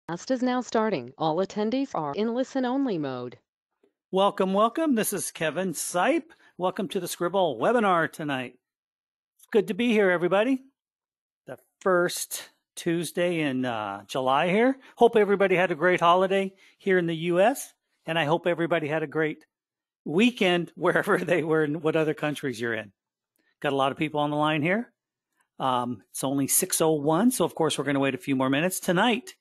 Class is now starting. All attendees are in listen-only mode. Welcome, welcome. This is Kevin Sipe. Welcome to the Scribble webinar tonight. It's good to be here, everybody. The first Tuesday in July here. Hope everybody had a great holiday here in the U.S., and I hope everybody had a great weekend wherever they were and what other countries you're in. Got a lot of people on the line here. It's only 6:01, so of course we're going to wait a few more minutes. Tonight,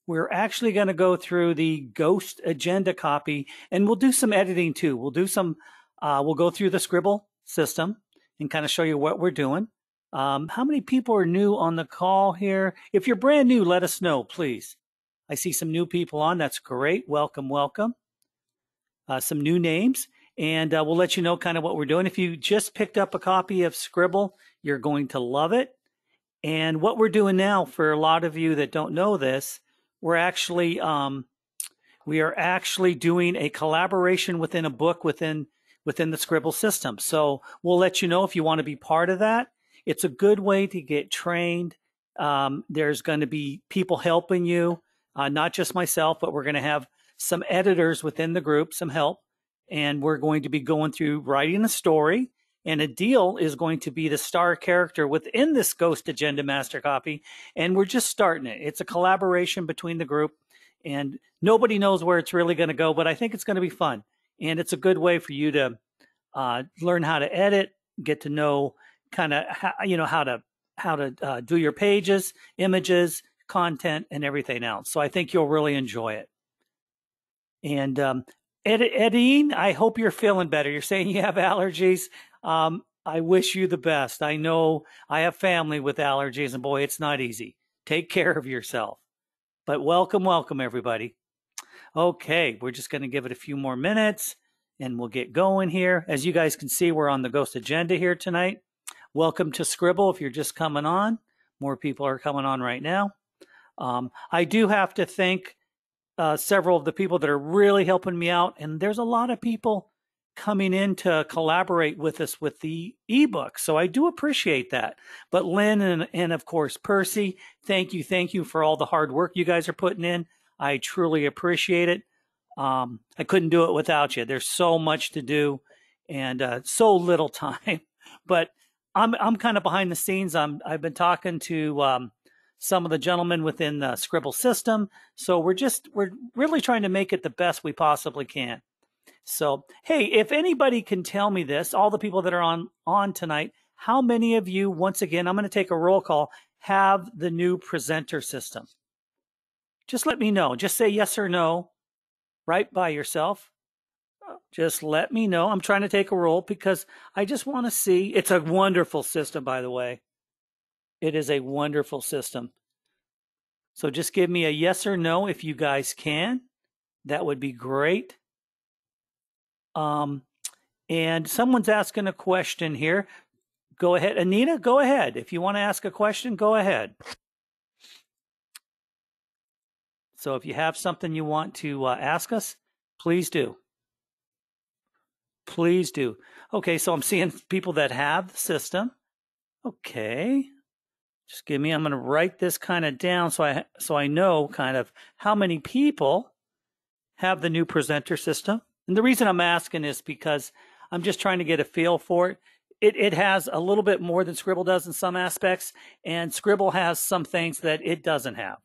we're actually going to go through the Ghost Agenda copy, and we'll do some editing too. We'll go through the Scribble system and kind of show you what we're doing. How many people are new on the call here? If you're brand new, let us know, please. I see some new people on. That's great. Welcome, welcome. Some new names, and we'll let you know kind of what we're doing. If you just picked up a copy of Scribble, you're going to love it. And what we're doing now, for a lot of you that don't know this, we are actually doing a collaboration within a book within the Scribble system. So we'll let you know if you want to be part of that. It's a good way to get trained. There's going to be people helping you, not just myself, but we're going to have some editors within the group, some help, and we're going to be going through writing a story. And Adil is going to be the star character within this Ghost Agenda Master Copy. And we're just starting it. It's a collaboration between the group. And nobody knows where it's really going to go, but I think it's going to be fun. And it's a good way for you to learn how to edit, get to know kind of how to do your pages, images, content, and everything else. So I think you'll really enjoy it. And Edine, I hope you're feeling better. You're saying you have allergies. I wish you the best. I know I have family with allergies, and boy, it's not easy. Take care of yourself. But welcome, welcome, everybody. Okay, we're just going to give it a few more minutes, and we'll get going here. As you guys can see, we're on the Ghost Agenda here tonight. Welcome to Scribble if you're just coming on. More people are coming on right now. I do have to thank several of the people that are really helping me out, and there's a lot of people coming in to collaborate with us with the ebook. So I do appreciate that. But Lynn and of course, Percy, thank you for all the hard work you guys are putting in. I truly appreciate it. I couldn't do it without you. There's so much to do and so little time. But I'm kind of behind the scenes. I've been talking to some of the gentlemen within the Scribble system. So we're really trying to make it the best we possibly can. So, hey, if anybody can tell me this, all the people that are on tonight, how many of you, once again, I'm going to take a roll call, have the new presenter system? Just let me know. Just say yes or no right by yourself. Just let me know. I'm trying to take a roll because I just want to see. It's a wonderful system, by the way. It is a wonderful system. So just give me a yes or no if you guys can. That would be great. And someone's asking a question here. Go ahead. Anita, go ahead. If you want to ask a question, go ahead. So if you have something you want to ask us, please do. Please do. Okay, so I'm seeing people that have the system. Okay. Just give me, I'm going to write this kind of down so I know kind of how many people have the new presenter system. And the reason I'm asking is because I'm just trying to get a feel for it. It has a little bit more than Scribble does in some aspects, and Scribble has some things that it doesn't have.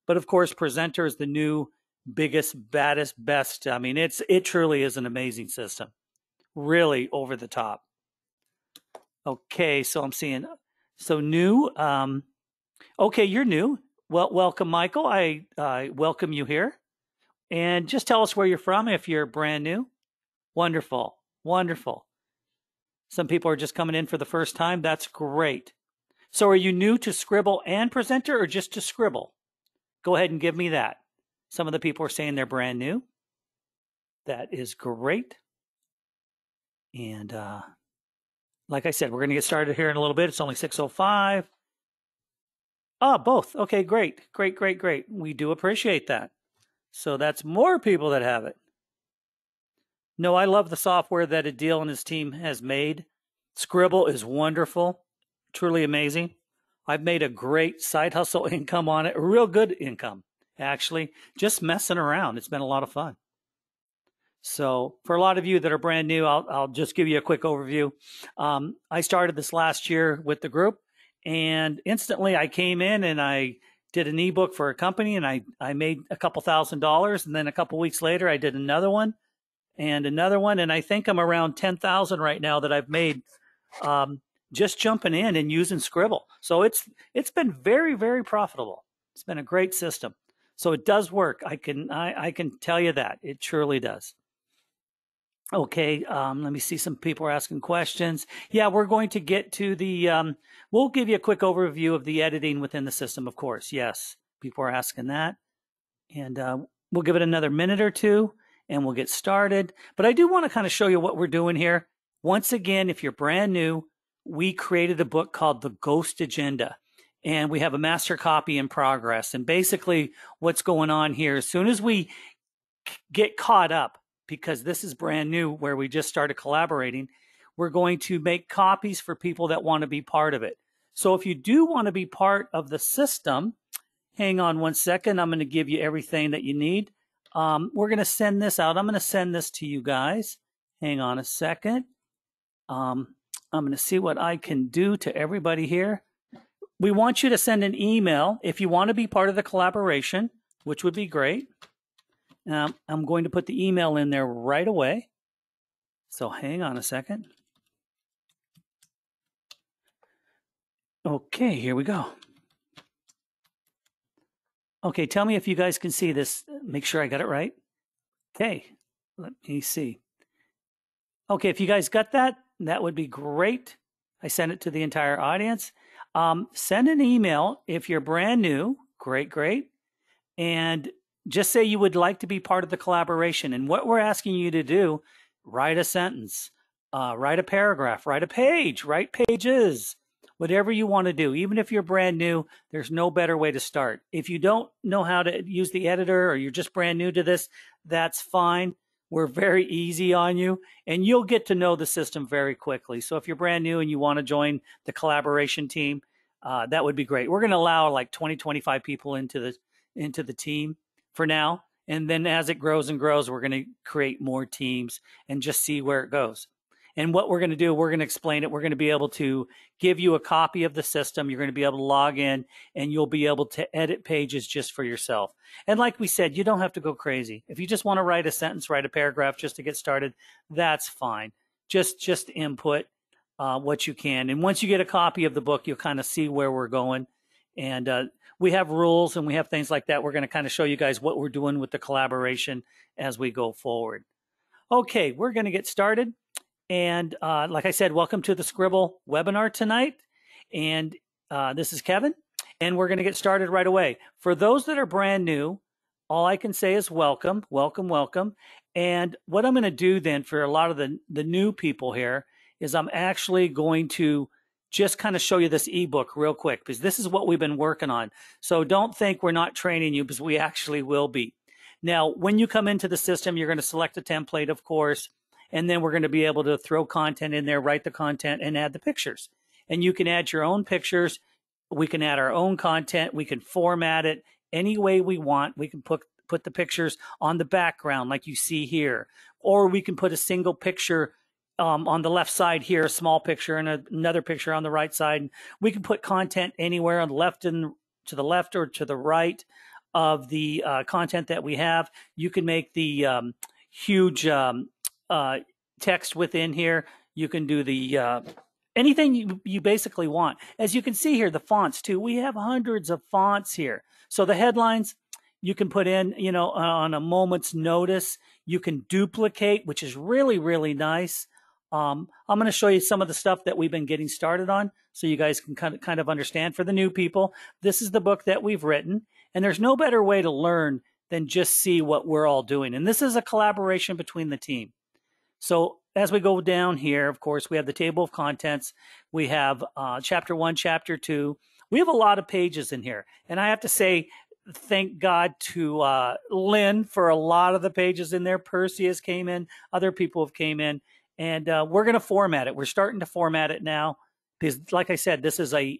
But of course, Presenter is the new, biggest, baddest, best. I mean, it truly is an amazing system. Really over the top. Okay, so I'm seeing, so new. Okay, you're new. Well, welcome, Michael. I welcome you here. And just tell us where you're from if you're brand new. Wonderful. Wonderful. Some people are just coming in for the first time. That's great. So are you new to Scribble and Presenter or just to Scribble? Go ahead and give me that. Some of the people are saying they're brand new. That is great. And like I said, we're going to get started here in a little bit. It's only 6:05. Ah, both. Okay, great. Great, great, great. We do appreciate that. So that's more people that have it. No, I love the software that Adil and his team has made. Scribble is wonderful, truly amazing. I've made a great side hustle income on it, a real good income. actually, just messing around. It's been a lot of fun. So for a lot of you that are brand new, I'll just give you a quick overview. I started this last year with the group, and instantly I came in and I did an ebook for a company, and I made a couple $1,000s, and then a couple weeks later I did another one and another one, and I think I'm around 10,000 right now that I've made, um, just jumping in and using Scribble. So it's been very, very profitable. It's been a great system. So it does work. I can tell you that it truly does. Okay, let me see. Some people are asking questions. Yeah, we're going to get to we'll give you a quick overview of the editing within the system, of course. Yes, people are asking that. And we'll give it another minute or two and we'll get started. But I do want to kind of show you what we're doing here. Once again, if you're brand new, we created a book called The Ghost Agenda. And we have a master copy in progress. And basically, what's going on here, as soon as we get caught up, because this is brand new where we just started collaborating, we're going to make copies for people that want to be part of it. So if you do want to be part of the system, hang on one second. I'm going to give you everything that you need. We're going to send this out. I'm going to send this to you guys. Hang on a second. I'm going to see what I can do to everybody here. We want you to send an email if you want to be part of the collaboration, which would be great. I'm going to put the email in there right away. So hang on a second. Okay, here we go. Okay, tell me if you guys can see this. Make sure I got it right. Okay, let me see. Okay, if you guys got that, that would be great. I sent it to the entire audience. Send an email if you're brand new. Great, great. And just say you would like to be part of the collaboration. And what we're asking you to do, write a sentence, write a paragraph, write a page, write pages, whatever you want to do. Even if you're brand new, there's no better way to start. If you don't know how to use the editor or you're just brand new to this, that's fine. We're very easy on you, and you'll get to know the system very quickly. So if you're brand new and you want to join the collaboration team, that would be great. We're going to allow like 20, 25 people into the team for now. And then as it grows and grows, we're going to create more teams and just see where it goes. And what we're going to do, we're going to explain it. We're going to be able to give you a copy of the system. You're going to be able to log in and you'll be able to edit pages just for yourself. And like we said, you don't have to go crazy. If you just want to write a sentence, write a paragraph just to get started, that's fine. Just input what you can. And once you get a copy of the book, you'll kind of see where we're going. And we have rules and we have things like that. We're going to kind of show you guys what we're doing with the collaboration as we go forward. Okay, we're going to get started. And like I said, welcome to the Scribble webinar tonight. And this is Kevin. And we're going to get started right away. For those that are brand new, all I can say is welcome, welcome, welcome. And what I'm going to do then for a lot of the new people here is I'm actually going to just kind of show you this ebook real quick, because this is what we've been working on. So don't think we're not training you, because we actually will be. Now, when you come into the system, you're going to select a template, of course, and then we're going to be able to throw content in there, write the content, and add the pictures. And you can add your own pictures. We can add our own content. We can format it any way we want. We can put the pictures on the background like you see here. Or we can put a single picture on the left side here, a small picture, and another picture on the right side. We can put content anywhere on the left and to the left or to the right of the content that we have. You can make the huge text within here. You can do the anything you basically want. As you can see here, the fonts too. We have hundreds of fonts here. So the headlines you can put in, on a moment's notice. You can duplicate, which is really, really nice. I'm going to show you some of the stuff that we've been getting started on so you guys can kind of understand. For the new people, this is the book that we've written, and there's no better way to learn than just see what we're all doing. And this is a collaboration between the team. So as we go down here, of course, we have the table of contents. We have chapter 1, chapter 2. We have a lot of pages in here. And I have to say, thank God to Lynn for a lot of the pages in there. Percy has came in. Other people have came in. And we're going to format it. We're starting to format it now. Because, like I said, this is a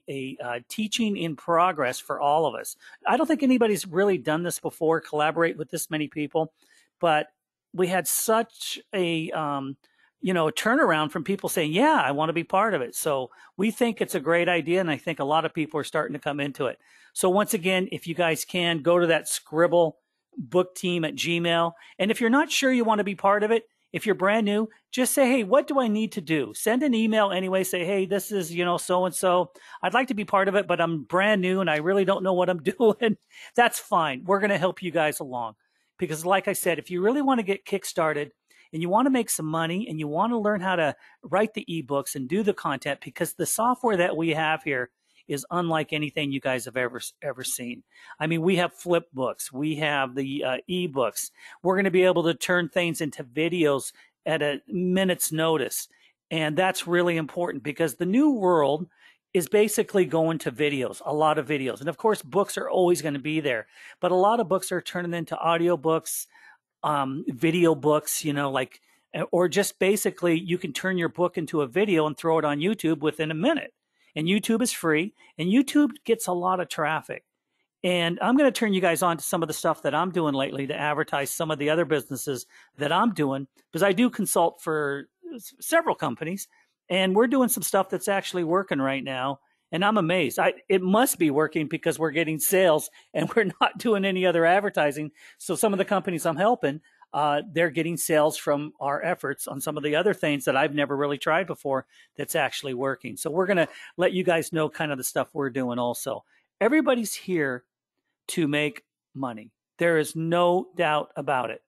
teaching in progress for all of us. I don't think anybody's really done this before, collaborate with this many people, but we had such a turnaround from people saying, "Yeah, I want to be part of it." So we think it's a great idea, and I think a lot of people are starting to come into it. So once again, if you guys can go to that Scribble book team at Gmail, and if you're not sure you want to be part of it, if you're brand new, just say, "Hey, what do I need to do?" Send an email anyway. Say, "Hey, this is, so and so. I'd like to be part of it, but I'm brand new and I really don't know what I'm doing." That's fine. We're going to help you guys along. Because, like I said, if you really want to get kickstarted and you want to make some money and you want to learn how to write the ebooks and do the content, because the software that we have here is unlike anything you guys have ever seen. I mean, we have flip books, we have the ebooks. We're going to be able to turn things into videos at a minute's notice, and that's really important because the new world is basically going to videos, a lot of videos. And of course, books are always going to be there, but a lot of books are turning into audiobooks, video books, or just basically you can turn your book into a video and throw it on YouTube within a minute. And YouTube is free, and YouTube gets a lot of traffic. And I'm going to turn you guys on to some of the stuff that I'm doing lately to advertise some of the other businesses that I'm doing, because I do consult for several companies, and we're doing some stuff that's actually working right now. And I'm amazed. It must be working because we're getting sales and we're not doing any other advertising. So some of the companies I'm helping, they're getting sales from our efforts on some of the other things that I've never really tried before that's actually working. So we're going to let you guys know kind of the stuff we're doing also. Everybody's here to make money. There is no doubt about it.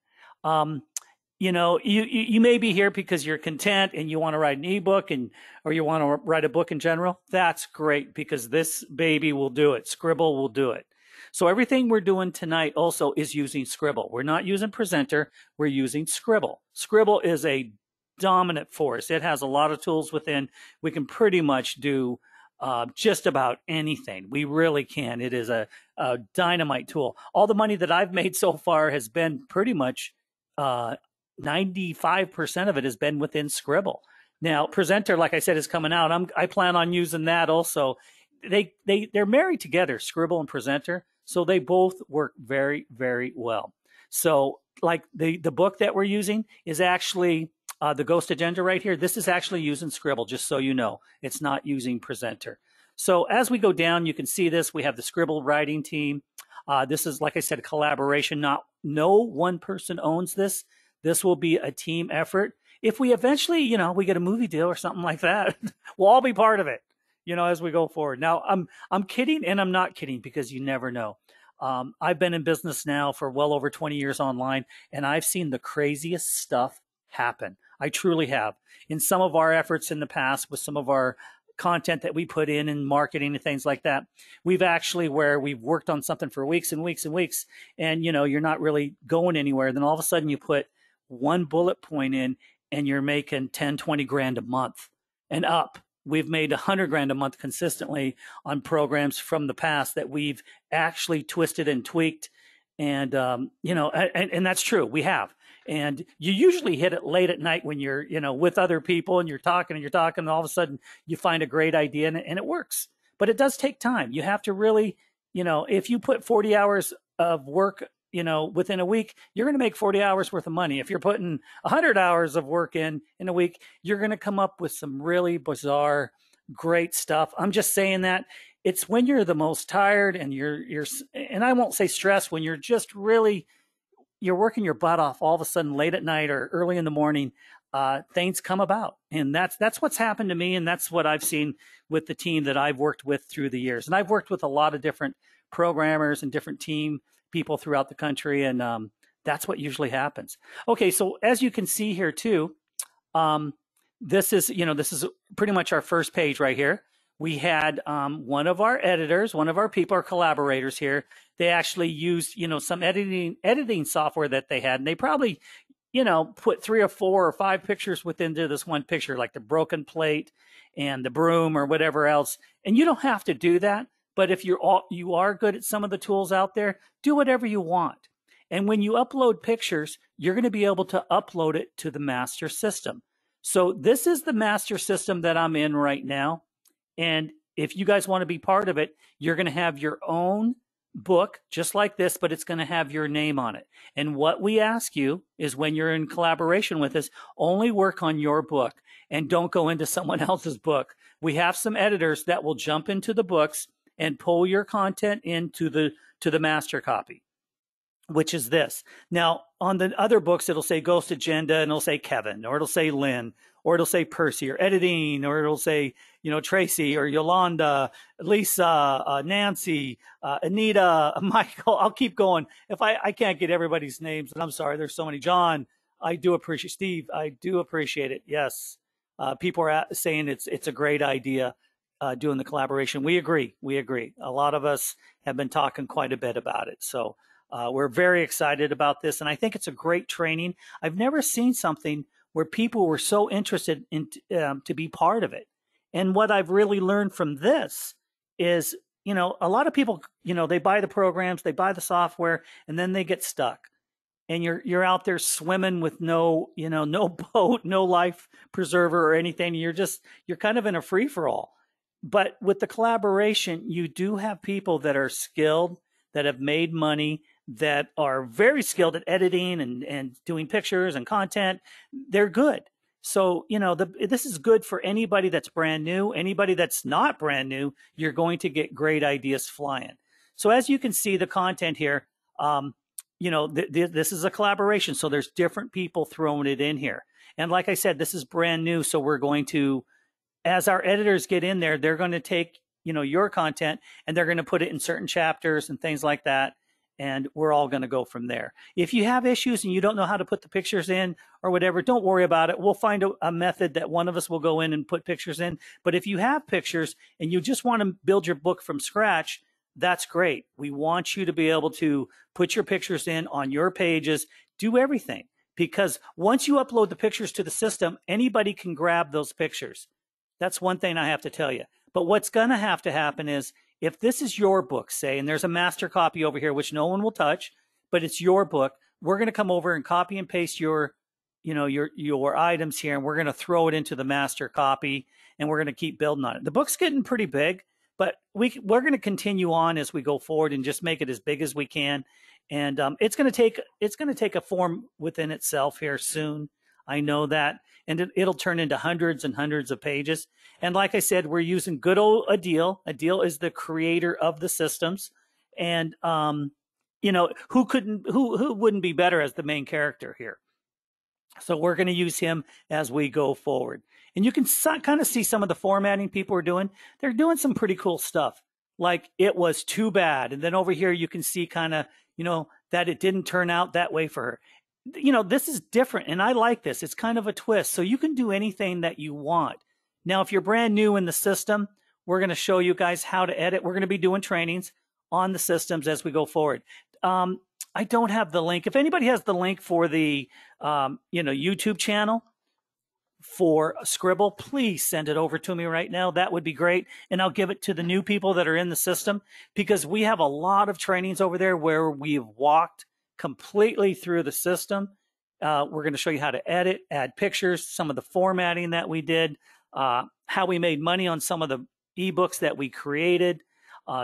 You may be here because you're content and you want to write an ebook or you want to write a book in general. That's great because this baby will do it. Scribble will do it. So everything we're doing tonight also is using Scribble. We're not using Presenter. We're using Scribble. Scribble is a dominant force. It has a lot of tools within. We can pretty much do just about anything. We really can. It is a dynamite tool. All the money that I've made so far has been pretty much 95% of it has been within Scribble. Now, Presenter, like I said, is coming out. I plan on using that also. They're married together, Scribble and Presenter, so they both work very, very well. So, like the book that we're using is actually the Ghost Agenda right here. This is actually using Scribble, just so you know. It's not using Presenter. So as we go down, you can see this. We have the Scribble writing team. This is, like I said, a collaboration. No one person owns this. This will be a team effort. If we eventually, we get a movie deal or something like that, we'll all be part of it, as we go forward. Now, I'm kidding and I'm not kidding because you never know. I've been in business now for well over 20 years online, and I've seen the craziest stuff happen. I truly have. In some of our efforts in the past with some of our content that we put in marketing and things like that, we've worked on something for weeks and weeks and weeks, and you're not really going anywhere. Then all of a sudden you put one bullet point in and you're making 10, 20 grand a month and up. We've made 100 grand a month consistently on programs from the past that we've actually twisted and tweaked. And, and that's true. We have. And you usually hit it late at night when you're, with other people and you're talking, and all of a sudden you find a great idea and it works. But it does take time. You have to really, if you put 40 hours of work, within a week, you're going to make 40 hours worth of money. If you're putting 100 hours of work in a week, you're going to come up with some really bizarre, great stuff. I'm just saying that it's when you're the most tired and and I won't say stressed, when you're just really, you're working your butt off, all of a sudden late at night or early in the morning, things come about. And that's what's happened to me. And that's what I've seen with the team that I've worked with through the years. And I've worked with a lot of different programmers and different team people throughout the country. And that's what usually happens. Okay. So as you can see here too, this is pretty much our first page right here. We had one of our editors, one of our people, our collaborators here. They actually used, some editing software that they had, and they probably, put 3 or 4 or 5 pictures within this one picture, like the broken plate and the broom or whatever else. And you don't have to do that, but if you are good at some of the tools out there, do whatever you want. And when you upload pictures, you're going to be able to upload it to the master system. So this is the master system that I'm in right now. And if you guys want to be part of it, you're going to have your own book just like this, but it's going to have your name on it. And what we ask you is when you're in collaboration with us, only work on your book and don't go into someone else's book. We have some editors that will jump into the books and pull your content into the master copy, which is this. Now, on the other books, it'll say Ghost Agenda, and it'll say Kevin, or it'll say Lynn, or it'll say Percy, or editing, or it'll say, Tracy, or Yolanda, Lisa, Nancy, Anita, Michael. I'll keep going. If I can't get everybody's names, and I'm sorry, there's so many. John, I do appreciate, Steve, I do appreciate it. Yes. People are saying it's a great idea. Doing the collaboration. We agree. We agree. A lot of us have been talking quite a bit about it. So we're very excited about this, and I think it's a great training. I've never seen something where people were so interested in to be part of it. And what I've really learned from this is, a lot of people, they buy the programs, they buy the software, and then they get stuck. And you're out there swimming with no boat, no life preserver or anything. You're kind of in a free for all. But with the collaboration, you do have people that are skilled, that have made money, that are very skilled at editing and doing pictures and content. They're good. So, this is good for anybody that's brand new. Anybody that's not brand new, you're going to get great ideas flying. So as you can see, the content here, this is a collaboration. So there's different people throwing it in here. And like I said, this is brand new. So we're going to, as our editors get in there, they're going to take, your content and they're going to put it in certain chapters and things like that. And we're all going to go from there. If you have issues and you don't know how to put the pictures in or whatever, don't worry about it. We'll find a method that one of us will go in and put pictures in. But if you have pictures and you just want to build your book from scratch, that's great. We want you to be able to put your pictures in on your pages, do everything. Because once you upload the pictures to the system, anybody can grab those pictures. That's one thing I have to tell you. But what's going to happen is, if this is your book, say, and there's a master copy over here, which no one will touch, but it's your book, we're going to come over and copy and paste your items here, and we're going to throw it into the master copy, and we're going to keep building on it. The book's getting pretty big, but we're going to continue on as we go forward and just make it as big as we can. And it's going to take a form within itself here soon. I know that. And it'll turn into hundreds and hundreds of pages. And like I said, we're using good old Adil. Adil is the creator of the systems. And, who wouldn't be better as the main character here? So we're going to use him as we go forward. And you can kind of see some of the formatting people are doing. They're doing some pretty cool stuff. Like, it was too bad. And then over here, you can see kind of, that it didn't turn out that way for her. This is different, and I like this. It's kind of a twist. So you can do anything that you want. Now, if you're brand new in the system, we're going to show you guys how to edit. We're going to be doing trainings on the systems as we go forward. I don't have the link. If anybody has the link for the, YouTube channel for Scribble, please send it over to me right now. That would be great. And I'll give it to the new people that are in the system, because we have a lot of trainings over there where we've walked completely through the system. We're going to show you how to edit, add pictures, some of the formatting that we did, how we made money on some of the ebooks that we created,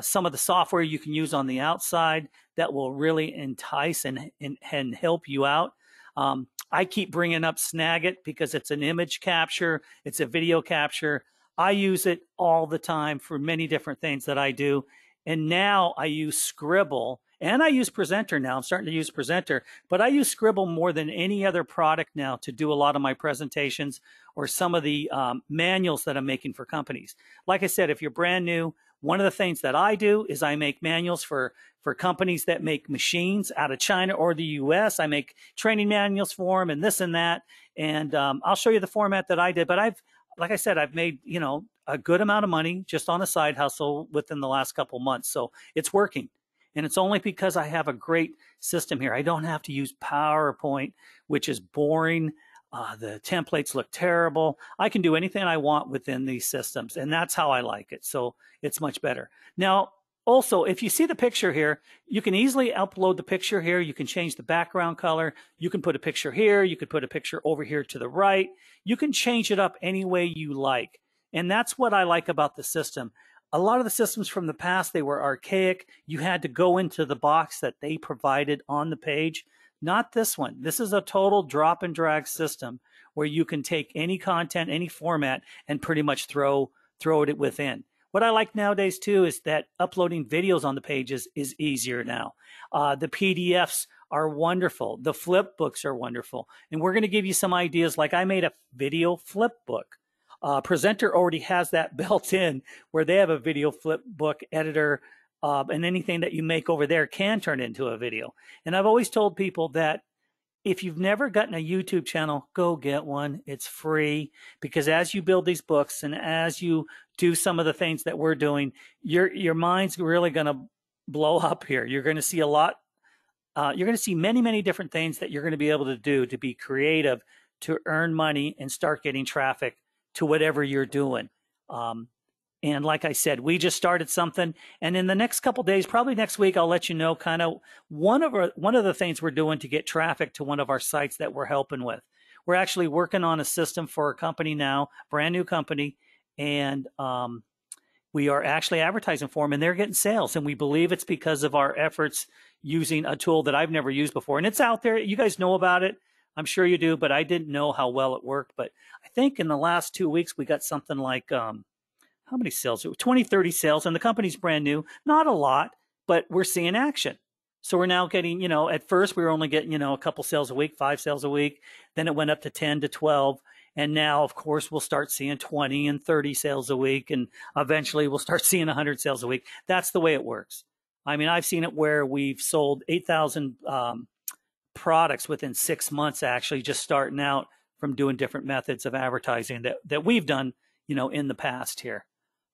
some of the software you can use on the outside that will really entice and help you out. I keep bringing up Snagit because it's an image capture, it's a video capture. I use it all the time for many different things that I do. And now I use Scribble. And I use Presenter now. I'm starting to use Presenter, but I use Scribble more than any other product now to do a lot of my presentations or some of the manuals that I'm making for companies. Like I said, if you're brand new, one of the things that I do is I make manuals for companies that make machines out of China or the US. I make training manuals for them and this and that. And I'll show you the format that I did. But like I said, I've made, a good amount of money just on a side hustle within the last couple months. So it's working. And it's only because I have a great system here. I don't have to use PowerPoint, which is boring. The templates look terrible. I can do anything I want within these systems, and that's how I like it. So it's much better. Now, also, if you see the picture here, you can easily upload the picture here. You can change the background color. You can put a picture here. You could put a picture over here to the right. You can change it up any way you like. And that's what I like about the system. A lot of the systems from the past, they were archaic. You had to go into the box that they provided on the page. Not this one. This is a total drop and drag system where you can take any content, any format, and pretty much throw it within. What I like nowadays too is that uploading videos on the pages is easier now. The PDFs are wonderful. The flip books are wonderful. And we're going to give you some ideas. Like I made a video flip book. Presenter already has that built in where they have a video flip book editor, and anything that you make over there can turn into a video. And I've always told people that if you've never gotten a YouTube channel, go get one. It's free, because as you build these books and as you do some of the things that we're doing, your mind's really going to blow up here. You're going to see a lot. You're going to see many, many different things that you're going to be able to do to be creative, to earn money and start getting traffic to whatever you're doing. And like I said, we just started something, and in the next couple of days, probably next week, I'll let you know kind of one of the things we're doing to get traffic to one of our sites that we're helping with. We're actually working on a system for a company now, brand new company, and we are actually advertising for them, and they're getting sales. And we believe it's because of our efforts using a tool that I've never used before. And it's out there. You guys know about it. I'm sure you do, but I didn't know how well it worked. But I think in the last 2 weeks, we got something like, how many sales? 20, 30 sales, and the company's brand new. Not a lot, but we're seeing action. So we're now getting, at first we were only getting, a couple sales a week, 5 sales a week. Then it went up to 10 to 12. And now, of course, we'll start seeing 20 and 30 sales a week. And eventually we'll start seeing 100 sales a week. That's the way it works. I mean, I've seen it where we've sold 8,000 products within 6 months, actually, just starting out from doing different methods of advertising that we've done, in the past here.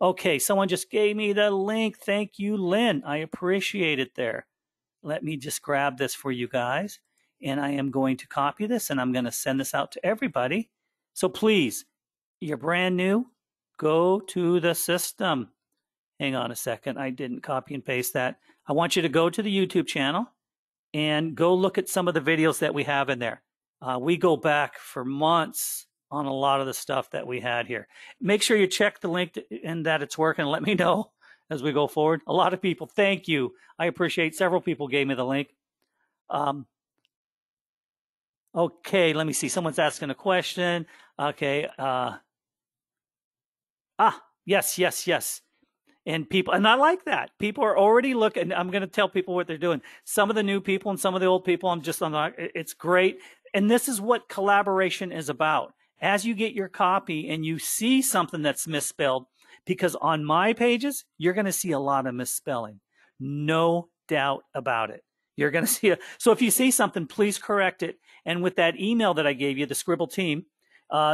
Okay, someone just gave me the link. Thank you, Lynn. I appreciate it there. Let me just grab this for you guys. And I am going to copy this, and I'm going to send this out to everybody. So please, you're brand new, go to the system. Hang on a second. I didn't copy and paste that. I want you to go to the YouTube channel and go look at some of the videos that we have in there. We go back for months on a lot of the stuff that we had here. Make sure you check the link and that it's working. Let me know as we go forward. A lot of people, thank you. I appreciate several people gave me the link. Okay, let me see. Someone's asking a question. Okay. Yes. And people, and I like that. People are already looking. I'm going to tell people what they're doing. Some of the new people and some of the old people, it's great. And this is what collaboration is about. As you get your copy and you see something that's misspelled, because on my pages, you're going to see a lot of misspelling. No doubt about it. You're going to see it. So if you see something, please correct it. And with that email that I gave you, the Scribble team,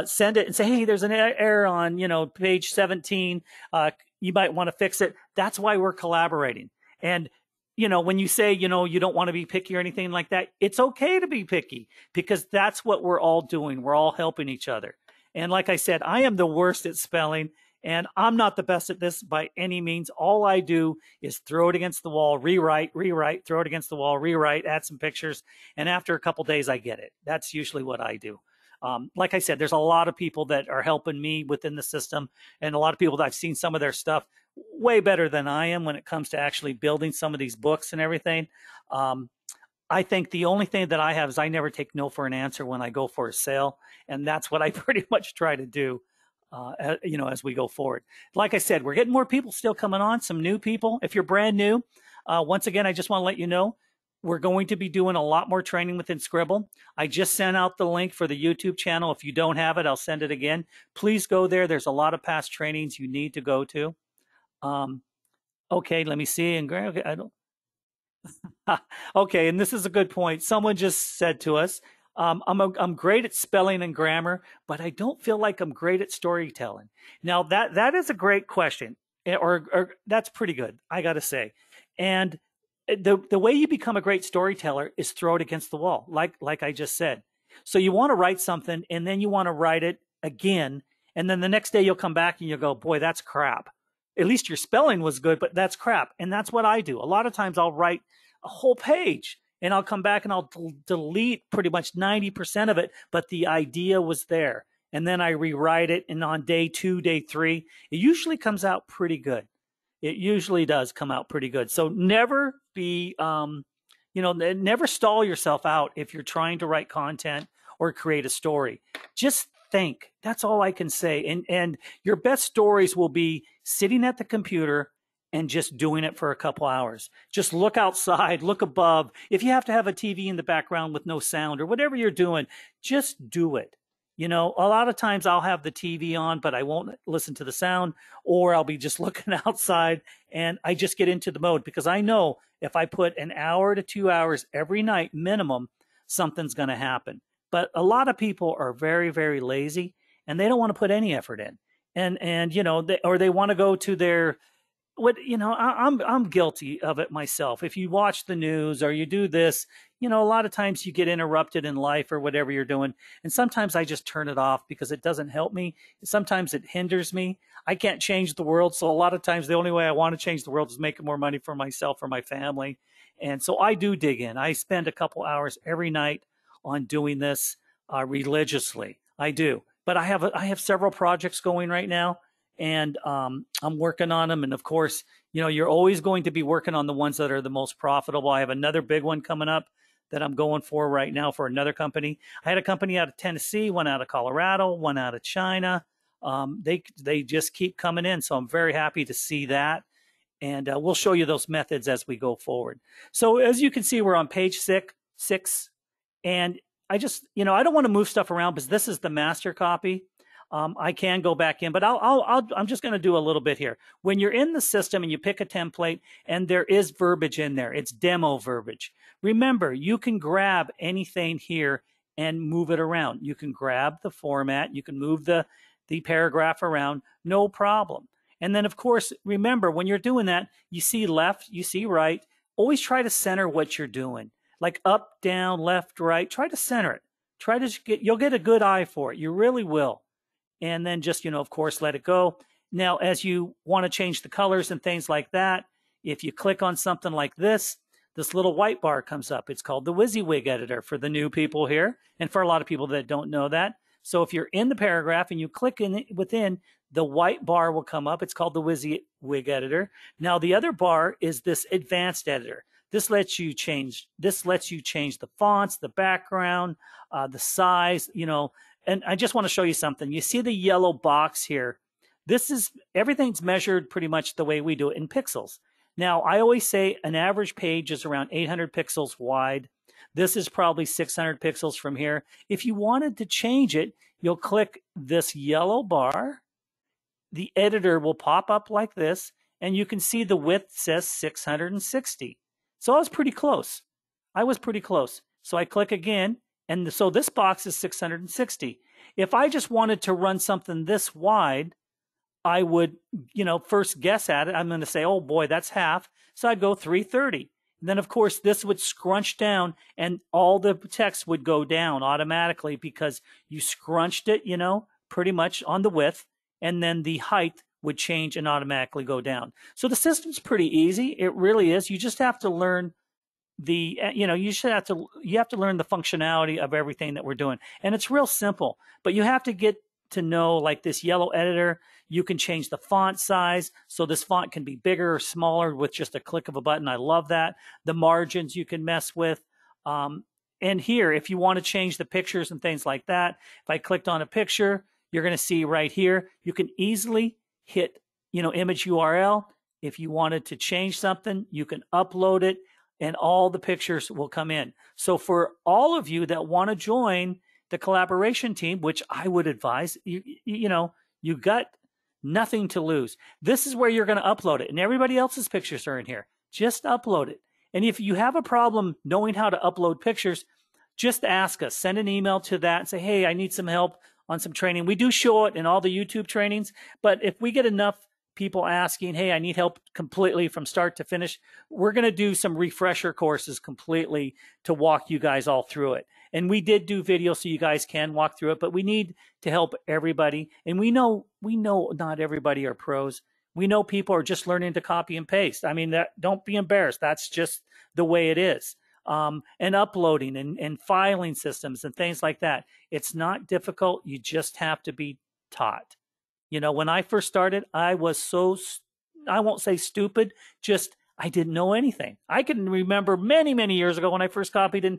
send it and say, hey, there's an error on, page 17. You might want to fix it. That's why we're collaborating. And, when you say, you don't want to be picky or anything like that, it's okay to be picky, because that's what we're all doing. We're all helping each other. And like I said, I am the worst at spelling, and I'm not the best at this by any means. All I do is throw it against the wall, rewrite, throw it against the wall, rewrite, add some pictures. And after a couple days, I get it. That's usually what I do. Like I said, there's a lot of people that are helping me within the system, and a lot of people that I've seen some of their stuff way better than I am when it comes to actually building some of these books and everything. I think the only thing that I have is I never take no for an answer when I go for a sale. And that's what I pretty much try to do, as we go forward. Like I said, we're getting more people still coming on, some new people. If you're brand new, once again, I just want to let you know, we're going to be doing a lot more training within Scribble. I just sent out the link for the YouTube channel. If you don't have it, I'll send it again. Please go there. There's a lot of past trainings you need to go to. Okay, let me see. And okay, I don't. Okay, and this is a good point. Someone just said to us, I'm great at spelling and grammar, but I don't feel like I'm great at storytelling. Now that is a great question, or that's pretty good, I got to say. And the way you become a great storyteller is throw it against the wall, like I just said. So you want to write something, and then you want to write it again, and then the next day you'll come back and you'll go, boy, that's crap. At least your spelling was good, but that's crap. And that's what I do. A lot of times I'll write a whole page, and I'll come back and I'll delete pretty much 90% of it, but the idea was there. and then I rewrite it. And on day 2, day 3, it usually comes out pretty good. It usually does come out pretty good. So never be, never stall yourself out if you're trying to write content or create a story. Just think. That's all I can say. And your best stories will be sitting at the computer and just doing it for a couple hours. Just look outside, look above. If you have to have a TV in the background with no sound or whatever you're doing, just do it. A lot of times I'll have the TV on, but I won't listen to the sound, or I'll be just looking outside and I just get into the mode because I know if I put an hour to 2 hours every night minimum, something's going to happen. But a lot of people are very, very lazy and they don't want to put any effort in. And they want to go to their I'm guilty of it myself. If you watch the news or you do this, a lot of times you get interrupted in life or whatever you're doing. And sometimes I just turn it off because it doesn't help me. Sometimes it hinders me. I can't change the world. So a lot of times the only way I want to change the world is making more money for myself or my family. And so I do dig in. I spend a couple hours every night on doing this religiously. I do. But I have several projects going right now. And I'm working on them. And of course, you're always going to be working on the ones that are the most profitable. I have another big one coming up that I'm going for right now for another company. I had a company out of Tennessee, one out of Colorado, one out of China. They just keep coming in. So I'm very happy to see that. And we'll show you those methods as we go forward. So as you can see, we're on page six. And I just, I don't want to move stuff around because this is the master copy. I can go back in, but I'm just going to do a little bit here. When you're in the system and you pick a template and there is verbiage in there, it's demo verbiage. Remember, you can grab anything here and move it around. You can grab the format, you can move the paragraph around, no problem. And then, of course, remember, when you're doing that, you see left, you see right. Always try to center what you're doing, like up, down, left, right. Try to center it. You'll get a good eye for it. You really will. And then just, of course, let it go. Now, as you want to change the colors and things like that, if you click on something like this little white bar comes up. It's called the WYSIWYG editor for the new people here and for a lot of people that don't know that. So if you're in the paragraph and you click within, the white bar will come up. It's called the WYSIWYG editor. Now, the other bar is this advanced editor. This lets you change the fonts, the background, the size, And I just want to show you something. You see the yellow box here? Everything's measured pretty much the way we do it in pixels. Now, I always say an average page is around 800 pixels wide. This is probably 600 pixels from here. If you wanted to change it, you'll click this yellow bar. The editor will pop up like this, and you can see the width says 660. So I was pretty close. So I click again. And so this box is 660. If I just wanted to run something this wide, I would, first guess at it. I'm going to say, oh boy, that's half. So I'd go 330. And then, of course, this would scrunch down and all the text would go down automatically because you scrunched it, pretty much on the width. And then the height would change and automatically go down. So the system's pretty easy. It really is. You just have to learn you have to learn the functionality of everything that we're doing. And it's real simple, but you have to get to know, like this yellow editor, you can change the font size. So this font can be bigger or smaller with just a click of a button. I love that. The margins you can mess with. And here, if you want to change the pictures and things like that, if I clicked on a picture, you're going to see right here, you can easily hit, image URL. If you wanted to change something, you can upload it. And all the pictures will come in. So for all of you that want to join the collaboration team, which I would advise, you got nothing to lose. This is where you're going to upload it. And everybody else's pictures are in here. Just upload it. And if you have a problem knowing how to upload pictures, just ask us. Send an email to that and say, hey, I need some help on some training. We do show it in all the YouTube trainings. But if we get enough people asking, hey, I need help completely from start to finish, we're going to do some refresher courses completely to walk you guys all through it. And we did do videos so you guys can walk through it, but we need to help everybody. And we know not everybody are pros. We know people are just learning to copy and paste. I mean, don't be embarrassed. That's just the way it is. and uploading and filing systems and things like that. It's not difficult. You just have to be taught. You know, when I first started, I was so, I won't say stupid, just I didn't know anything. I can remember many, many years ago when I first copied and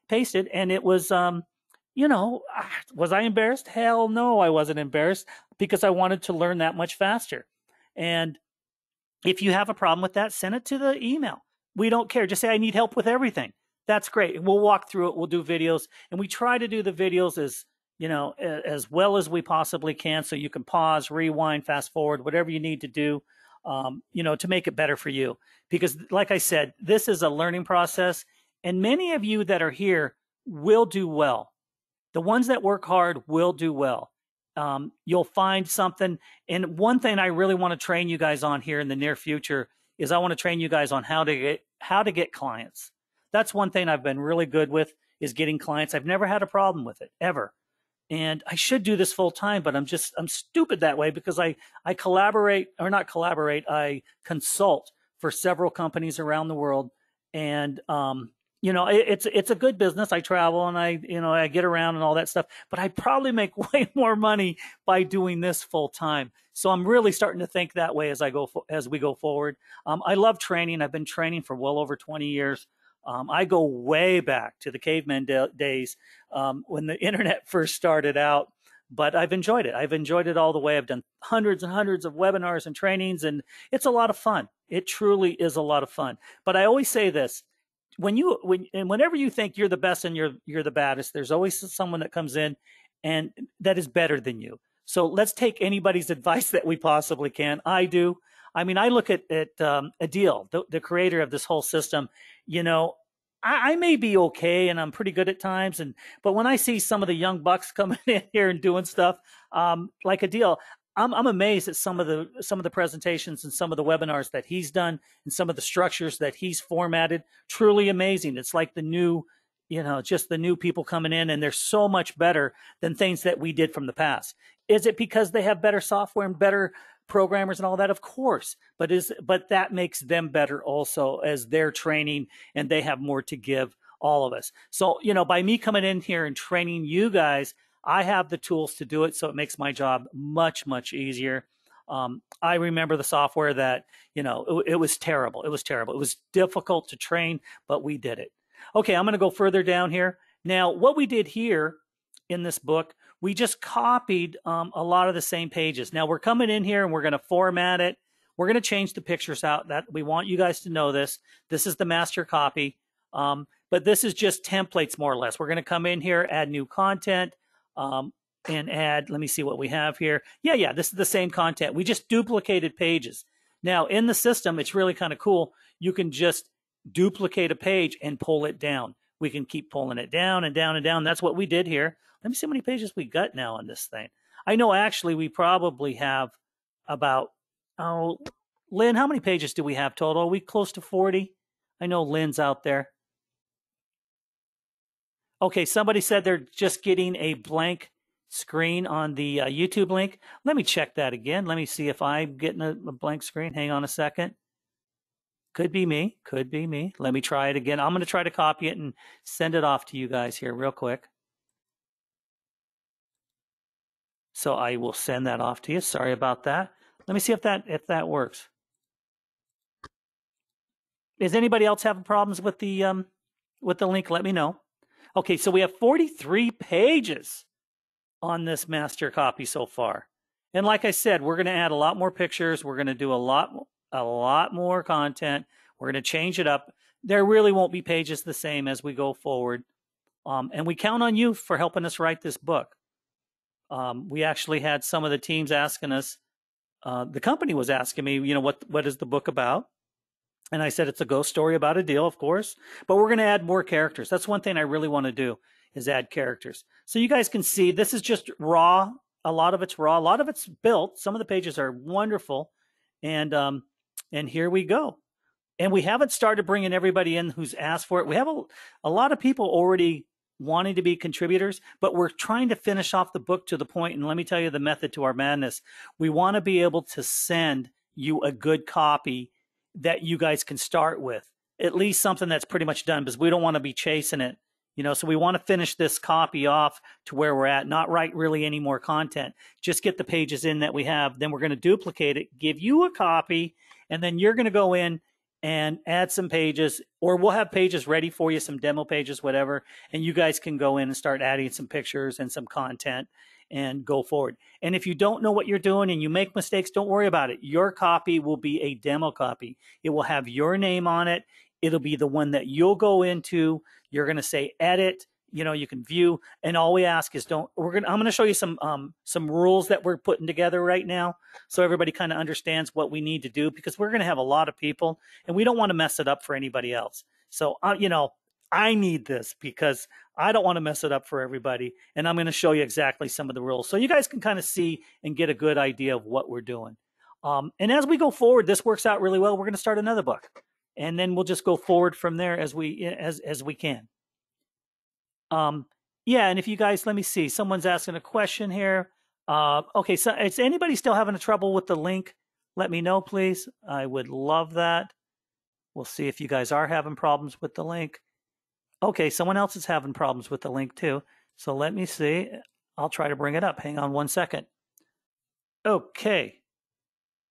pasted, and it was, was I embarrassed? Hell no, I wasn't embarrassed because I wanted to learn that much faster. And if you have a problem with that, send it to the email. We don't care. Just say, I need help with everything. That's great. We'll walk through it. We'll do videos. And we try to do the videos as well as we possibly can. So you can pause, rewind, fast forward, whatever you need to do, to make it better for you. Because like I said, this is a learning process. And many of you that are here will do well. The ones that work hard will do well. You'll find something. And one thing I really want to train you guys on here in the near future is I want to train you guys on how to get clients. That's one thing I've been really good with, is getting clients. I've never had a problem with it, ever. And I should do this full time, but I'm stupid that way because I consult for several companies around the world. And it's a good business. I travel and I get around and all that stuff, but I probably make way more money by doing this full time. So I'm really starting to think that way as we go forward. I love training. I've been training for well over 20 years. I go way back to the caveman days when the internet first started out, but I've enjoyed it. I've enjoyed it all the way. I've done hundreds and hundreds of webinars and trainings, and it's a lot of fun. It truly is a lot of fun. But I always say this: whenever you think you're the best and you're the baddest, there's always someone that comes in and that is better than you. So let's take anybody's advice that we possibly can. I do. I mean, I look at Adil, the creator of this whole system. I may be okay and I'm pretty good at times, but when I see some of the young bucks coming in here and doing stuff like Adil, I'm amazed at some of the presentations and some of the webinars that he's done and some of the structures that he's formatted. Truly amazing. It's like just the new people coming in, and they're so much better than things that we did from the past. Is it because they have better software and better programmers and all that? Of course, but that makes them better also as they're training and they have more to give all of us. So, by me coming in here and training you guys, I have the tools to do it. So it makes my job much, much easier. I remember the software that, it was terrible. It was terrible. It was difficult to train, but we did it. Okay, I'm going to go further down here. Now, what we did here in this book, we just copied a lot of the same pages. Now we're coming in here and we're going to format it. We're going to change the pictures out. That we want you guys to know this. This is the master copy, but this is just templates more or less. We're going to come in here, add new content, and add. Let me see what we have here. Yeah. This is the same content. We just duplicated pages. Now in the system, it's really kind of cool. You can just duplicate a page and pull it down. We can keep pulling it down and down and down. That's what we did here. Let me see how many pages we got now on this thing. I know actually we probably have about, Lynn, how many pages do we have total? Are we close to 40? I know Lynn's out there. Okay, somebody said they're just getting a blank screen on the YouTube link. Let me check that again. Let me see if I'm getting a blank screen. Hang on a second. Could be me. Could be me. Let me try it again. I'm going to try to copy it and send it off to you guys here real quick. So I will send that off to you. Sorry about that. Let me see if that works. Is anybody else having problems with the link? Let me know. Okay, so we have 43 pages on this master copy so far. And like I said, we're going to add a lot more pictures. We're going to do a lot more content. We're going to change it up. There really won't be pages the same as we go forward. And we count on you for helping us write this book. We actually had some of the teams asking us, the company was asking me, what is the book about? And I said, it's a ghost story about Adil, of course, but we're going to add more characters. That's one thing I really want to do, is add characters. So you guys can see this is just raw. A lot of it's raw. A lot of it's built. Some of the pages are wonderful. And here we go. And we haven't started bringing everybody in who's asked for it. We have a lot of people already wanting to be contributors, but we're trying to finish off the book to the point. And let me tell you the method to our madness. We want to be able to send you a good copy that you guys can start with. at least something that's pretty much done, because we don't want to be chasing it. So we want to finish this copy off to where we're at, not write really any more content. Just get the pages in that we have. Then we're going to duplicate it, give you a copy, and then you're going to go in and add some pages, or we'll have pages ready for you, some demo pages, whatever, and you guys can go in and start adding some pictures and some content and go forward. And if you don't know what you're doing and you make mistakes, don't worry about it. Your copy will be a demo copy. It will have your name on it. It'll be the one that you'll go into. You're going to say edit. You can view, and all we ask is I'm going to show you some rules that we're putting together right now, so everybody kind of understands what we need to do, because we're going to have a lot of people and we don't want to mess it up for anybody else. So, I need this because I don't want to mess it up for everybody. And I'm going to show you exactly some of the rules so you guys can kind of see and get a good idea of what we're doing. And as we go forward, this works out really well. We're going to start another book, and then we'll just go forward from there as we can. Yeah, and if you guys, let me see, someone's asking a question here. Okay, so is anybody still having trouble with the link? Let me know, please. I would love that. We'll see if you guys are having problems with the link. Okay, someone else is having problems with the link too. So let me see. I'll try to bring it up. Hang on one second. Okay,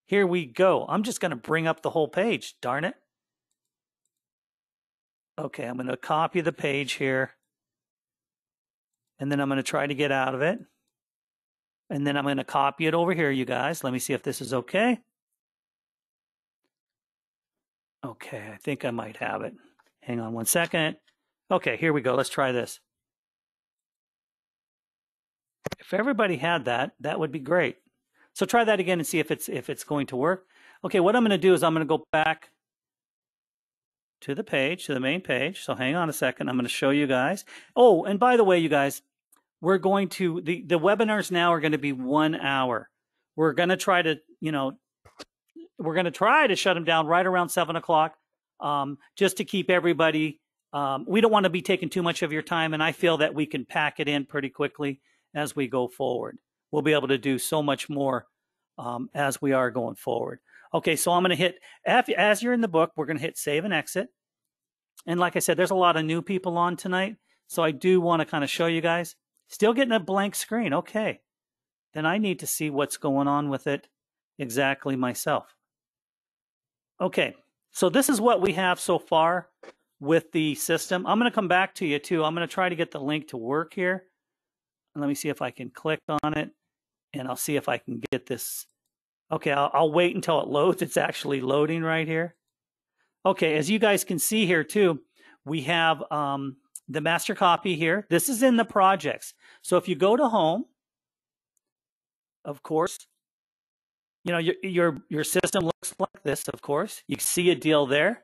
here we go. I'm just going to bring up the whole page. Darn it. Okay, I'm going to copy the page here. And then I'm going to try to get out of it. And then I'm going to copy it over here, you guys. Let me see if this is okay. Okay, I think I might have it. Hang on one second. Okay, here we go. Let's try this. If everybody had that, that would be great. So try that again and see if it's going to work. Okay, what I'm going to do is I'm going to go back to the page, to the main page. So hang on a second. I'm going to show you guys. Oh, and by the way, you guys, we're going to, the webinars now are going to be 1 hour. We're going to try to, we're going to try to shut them down right around 7 o'clock, just to keep everybody, we don't want to be taking too much of your time. And I feel that we can pack it in pretty quickly as we go forward. We'll be able to do so much more as we are going forward. Okay, so I'm going to hit, as you're in the book, we're going to hit save and exit. And like I said, there's a lot of new people on tonight. So I do want to kind of show you guys. Still getting a blank screen. Okay. Then I need to see what's going on with it exactly myself. Okay. So this is what we have so far with the system. I'm going to come back to you too. I'm going to try to get the link to work here. Let me see if I can click on it, and I'll see if I can get this. Okay, I'll wait until it loads. It's actually loading right here. Okay, as you guys can see here too, we have the master copy here. This is in the projects. So if you go to home, of course, your system looks like this, of course. You see a deal there.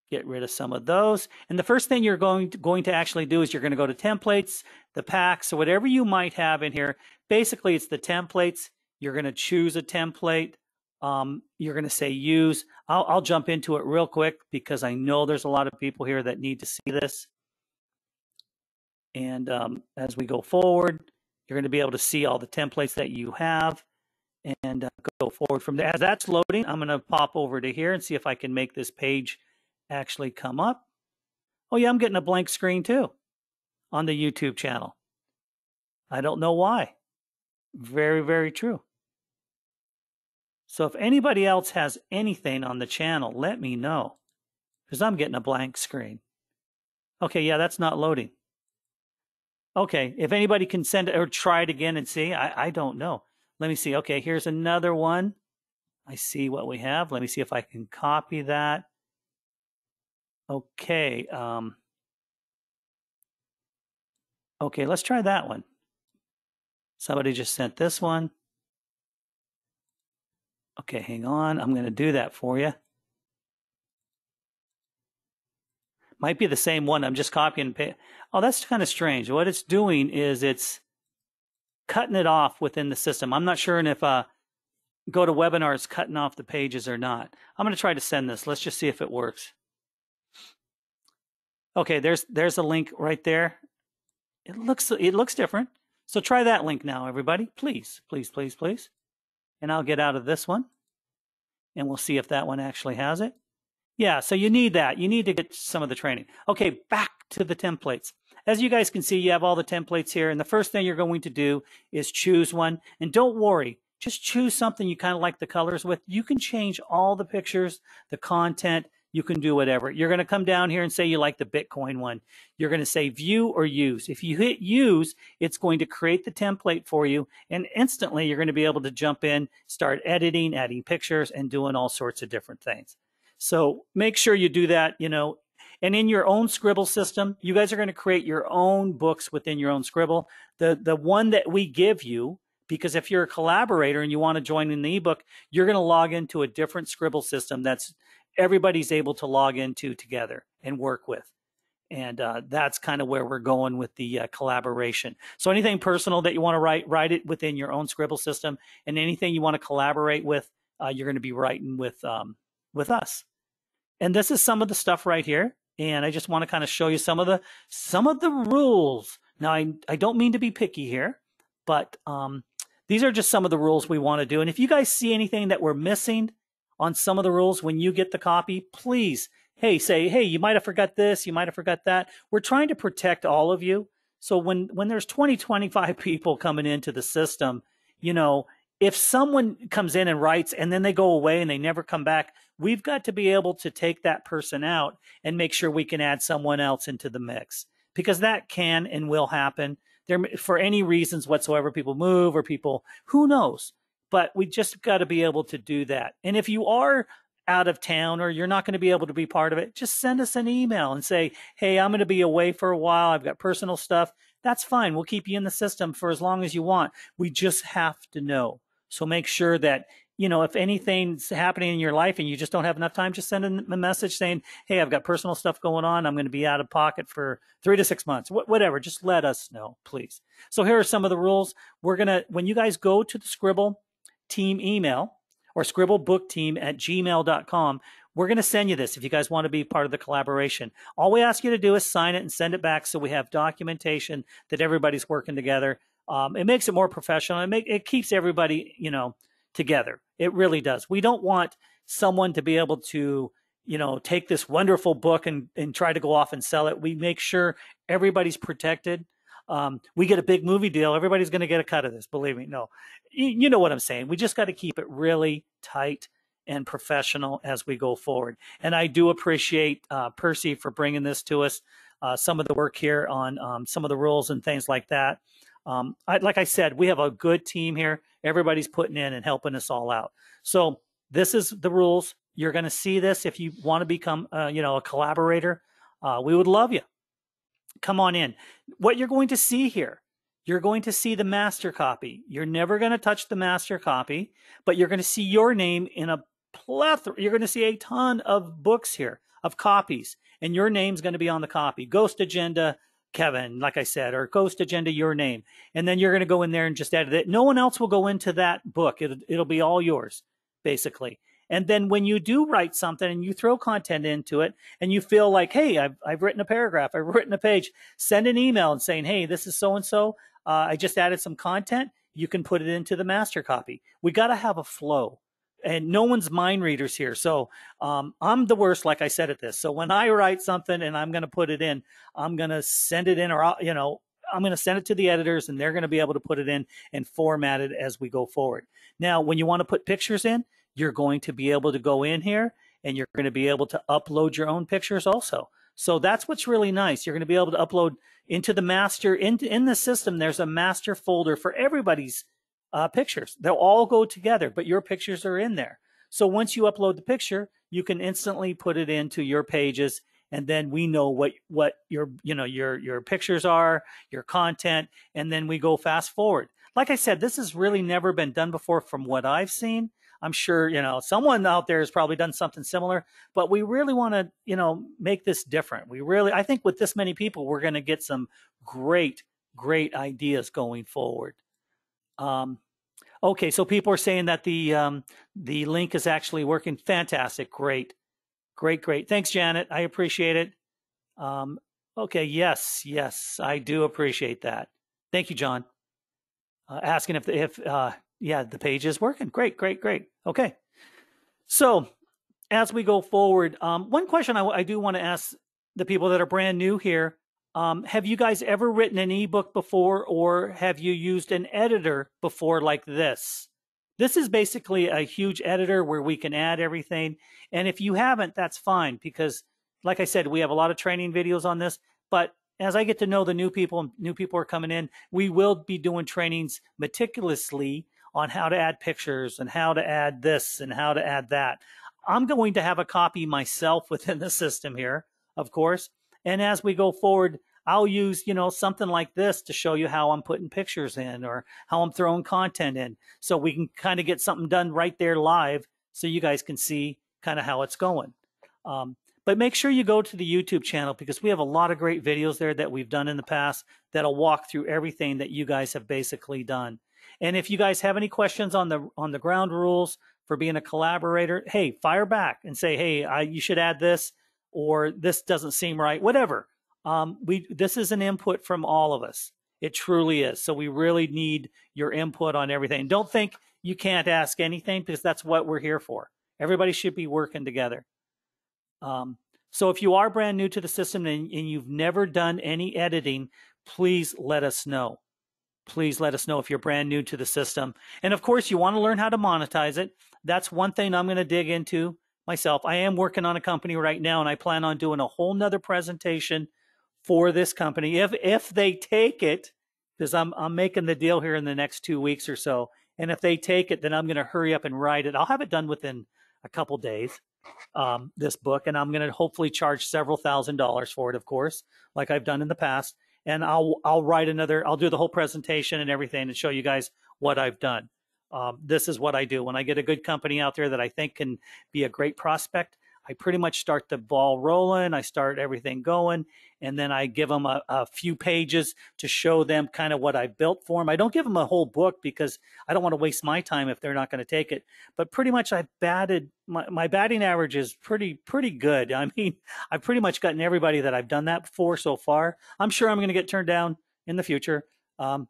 Get rid of some of those. And the first thing you're going to actually do is you're going to go to templates, the packs, or whatever you might have in here. Basically, it's the templates. You're going to choose a template. You're going to say use. I'll jump into it real quick because I know there's a lot of people here that need to see this. And as we go forward, you're going to be able to see all the templates that you have and go forward from there. As that's loading, I'm going to pop over to here and see if I can make this page actually come up. Oh yeah, I'm getting a blank screen too on the YouTube channel. I don't know why. Very, very true. So if anybody else has anything on the channel, let me know, because I'm getting a blank screen. Okay, yeah, that's not loading. Okay, if anybody can send it or try it again and see, I don't know. Let me see. Okay, here's another one. I see what we have. Let me see if I can copy that. Okay. Okay, let's try that one. Somebody just sent this one. Okay, hang on. I'm going to do that for you. Might be the same one. I'm just copying and pasting. Oh, that's kind of strange. What it's doing is it's cutting it off within the system. I'm not sure if go to webinar is cutting off the pages or not. I'm going to try to send this. Let's just see if it works. Okay, there's a link right there. It looks different. So try that link now, everybody. Please, please, please, please. And I'll get out of this one. And we'll see if that one actually has it. Yeah, so you need that. You need to get some of the training. Okay, back to the templates. As you guys can see, you have all the templates here. And the first thing you're going to do is choose one. And don't worry, just choose something you kind of like the colors with. You can change all the pictures, the content. You can do whatever. You're going to come down here and say you like the Bitcoin one. You're going to say view or use. If you hit use, it's going to create the template for you. And instantly, you're going to be able to jump in, start editing, adding pictures, and doing all sorts of different things. So make sure you do that, and in your own Scribble system, you guys are going to create your own books within your own Scribble. The one that we give you, because if you're a collaborator and you want to join in the ebook, you're going to log into a different Scribble system that's everybody's able to log into together and work with. And that's kind of where we're going with the collaboration. So anything personal that you want to write it within your own Scribble system, and anything you want to collaborate with, you're going to be writing with us. And this is some of the stuff right here. And I just want to kind of show you some of the rules. Now, I don't mean to be picky here, but these are just some of the rules we want to do. And if you guys see anything that we're missing on some of the rules when you get the copy, please, say, hey, you might have forgot this, you might have forgot that. We're trying to protect all of you. So when there's 25 people coming into the system, if someone comes in and writes and then they go away and they never come back, we've got to be able to take that person out and make sure we can add someone else into the mix, because that can and will happen there for any reasons whatsoever. People move or people, who knows, but we just got to be able to do that. And if you are out of town or you're not going to be able to be part of it, just send us an email and say, hey, I'm going to be away for a while. I've got personal stuff. That's fine. We'll keep you in the system for as long as you want. We just have to know. So make sure that, if anything's happening in your life and you just don't have enough time, just send a message saying, hey, I've got personal stuff going on. I'm going to be out of pocket for 3 to 6 months, whatever. Just let us know, please. So here are some of the rules. When you guys go to the Scribble team email or scribblebookteam@gmail.com, we're going to send you this if you guys want to be part of the collaboration. All we ask you to do is sign it and send it back so we have documentation that everybody's working together. It makes it more professional. It keeps everybody, together. It really does. We don't want someone to be able to, take this wonderful book and try to go off and sell it. We make sure everybody's protected. We get a big movie deal. Everybody's going to get a cut of this. Believe me. No, you know what I'm saying. We just got to keep it really tight and professional as we go forward. And I do appreciate Percy for bringing this to us. Some of the work here on some of the rules and things like that. Like I said, we have a good team here. Everybody's putting in and helping us all out. So this is the rules. You're going to see this if you want to become, a collaborator. We would love you. Come on in. What you're going to see here, you're going to see the master copy. You're never going to touch the master copy, but you're going to see your name in a plethora. You're going to see a ton of books here, of copies, and your name's going to be on the copy. Ghost Agenda Kevin, like I said, or Ghost Agenda, your name. And then you're going to go in there and just edit it. No one else will go into that book. It'll be all yours, basically. And then when you do write something and you throw content into it and you feel like, hey, I've written a paragraph, I've written a page, send an email and saying, hey, this is so-and-so. I just added some content. You can put it into the master copy. We got to have a flow. And no one's mind readers here. So I'm the worst, like I said, at this. So when I write something and I'm going to put it in, I'm going to send it in, or, I'm going to send it to the editors and they're going to be able to put it in and format it as we go forward. Now, when you want to put pictures in, you're going to be able to go in here and you're going to be able to upload your own pictures also. So that's what's really nice. You're going to be able to upload into the master, in the system, there's a master folder for everybody's pictures. They'll all go together, but your pictures are in there. So once you upload the picture, you can instantly put it into your pages, and then we know what your pictures are, your content, and then we go fast forward. Like I said, this has really never been done before from what I've seen. I'm sure, someone out there has probably done something similar, but we really want to, make this different. I think with this many people, we're going to get some great ideas going forward. Okay, so people are saying that the link is actually working. Fantastic. Great. Thanks, Janet. I appreciate it. Okay, yes, I do appreciate that. Thank you, John. Asking if the page is working. Great. Okay. So as we go forward, one question I do want to ask the people that are brand new here, have you guys ever written an ebook before, or have you used an editor before like this? This is basically a huge editor where we can add everything. And if you haven't, that's fine, because like I said, we have a lot of training videos on this. But as I get to know the new people, and new people are coming in, we will be doing trainings meticulously on how to add pictures and how to add this and how to add that. I'm going to have a copy myself within the system here, of course. And as we go forward, I'll use, something like this to show you how I'm putting pictures in or how I'm throwing content in, so we can kind of get something done right there live so you guys can see kind of how it's going. But make sure you go to the YouTube channel, because we have a lot of great videos there that we've done in the past that'll walk through everything that you guys have basically done. And if you guys have any questions on the ground rules for being a collaborator, hey, fire back and say, hey, you should add this, or this doesn't seem right, whatever. This is an input from all of us. It truly is. So we really need your input on everything. Don't think you can't ask anything, because that's what we're here for. Everybody should be working together. So if you are brand new to the system and you've never done any editing, please let us know. Please let us know if you're brand new to the system. And of course, you want to learn how to monetize it. That's one thing I'm going to dig into myself. I am working on a company right now, and I plan on doing a whole nother presentation for this company if they take it, because I'm making the deal here in the next 2 weeks or so. And if they take it, then I'm going to hurry up and write it. I'll have it done within a couple days, this book, and I'm going to hopefully charge several $1,000s for it, of course, like I've done in the past. And I'll write another, I'll do the whole presentation and everything and show you guys what I've done. This is what I do. When I get a good company out there that I think can be a great prospect, I pretty much start the ball rolling. I start everything going, and then I give them a few pages to show them kind of what I built for them. I don't give them a whole book, because I don't want to waste my time if they're not going to take it. But pretty much I've batted, my batting average is pretty good. I mean, I've pretty much gotten everybody that I've done that for so far. I'm sure I'm going to get turned down in the future.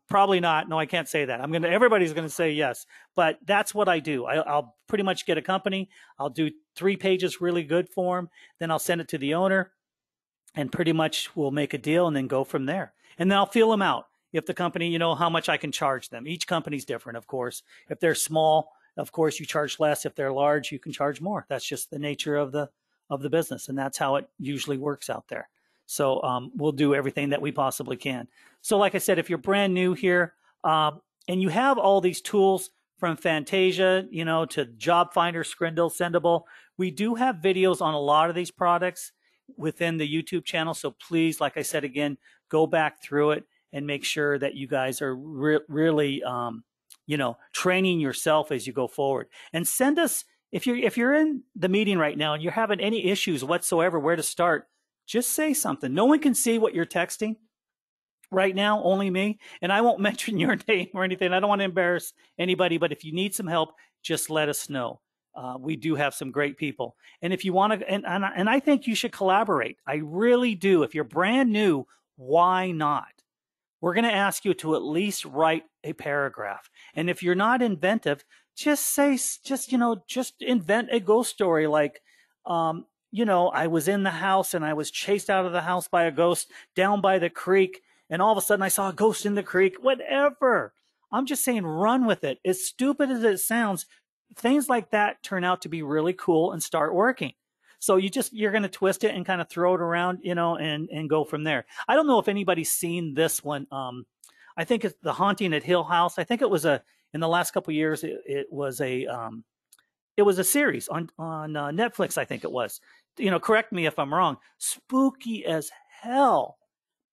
Probably not. No, I can't say that. Everybody's going to say yes, but that's what I do. I'll pretty much get a company. I'll do 3 pages really good for them. Then I'll send it to the owner, and pretty much we'll make a deal and then go from there. And then I'll feel them out. If the company, how much I can charge them. Each company's different, of course. If they're small, of course, you charge less. If they're large, you can charge more. That's just the nature of the business. And that's how it usually works out there. So we'll do everything that we possibly can. So like I said, if you're brand new here, and you have all these tools from Fantasia, to Job Finder, Skrindle, Sendable, we do have videos on a lot of these products within the YouTube channel. So please, like I said again, go back through it and make sure that you guys are really, training yourself as you go forward. And send us, if you're in the meeting right now and you're having any issues whatsoever, where to start, just say something. No one can see what you're texting right now, only me. And I won't mention your name or anything. I don't want to embarrass anybody, but if you need some help, just let us know. We do have some great people. And if you want to, and I think you should collaborate. I really do. If you're brand new, why not? We're going to ask you to at least write a paragraph. And if you're not inventive, just invent a ghost story like, I was in the house and I was chased out of the house by a ghost down by the creek, and all of a sudden I saw a ghost in the creek. Whatever. I'm just saying, run with it. As stupid as it sounds, things like that turn out to be really cool and start working. So you're going to twist it and kind of throw it around, and go from there. I don't know if anybody's seen this one. I think it's The Haunting at Hill House. I think it was in the last couple of years, it was a series on Netflix. I think it was, correct me if I'm wrong, spooky as hell,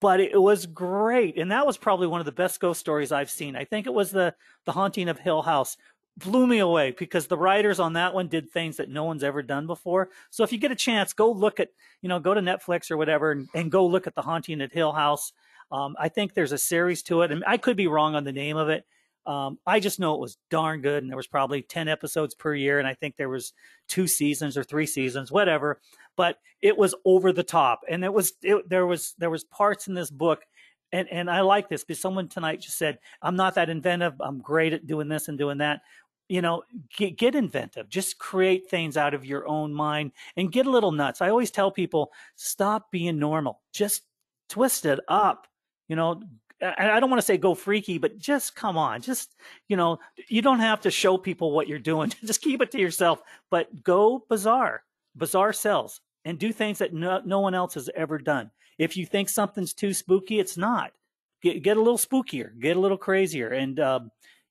but it was great. And that was probably one of the best ghost stories I've seen. I think it was the Haunting of Hill House. Blew me away, because the writers on that one did things that no one's ever done before. So if you get a chance, go look at, go to Netflix or whatever, and go look at The Haunting at Hill House. I think there's a series to it, and I could be wrong on the name of it. I just know it was darn good, and there was probably 10 episodes per year, and I think there was 2 seasons or 3 seasons, whatever. But it was over the top, and there was parts in this book, and I like this, because someone tonight just said, I'm not that inventive. I'm great at doing this and doing that. you know, get inventive. Just create things out of your own mind and get a little nuts. I always tell people, stop being normal. Just twist it up. You know, I don't want to say go freaky, but just come on. Just, you know, you don't have to show people what you're doing. Just keep it to yourself, but go bizarre. Bizarre sells and do things that no one else has ever done. If you think something's too spooky, it's not. Get a little spookier, get a little crazier, and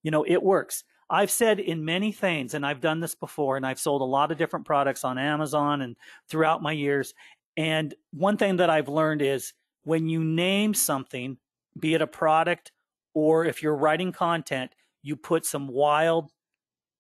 you know, it works. I've said in many things, and I've done this before, and I've sold a lot of different products on Amazon and throughout my years. And one thing that I've learned is when you name something, be it a product or if you're writing content, you put some wild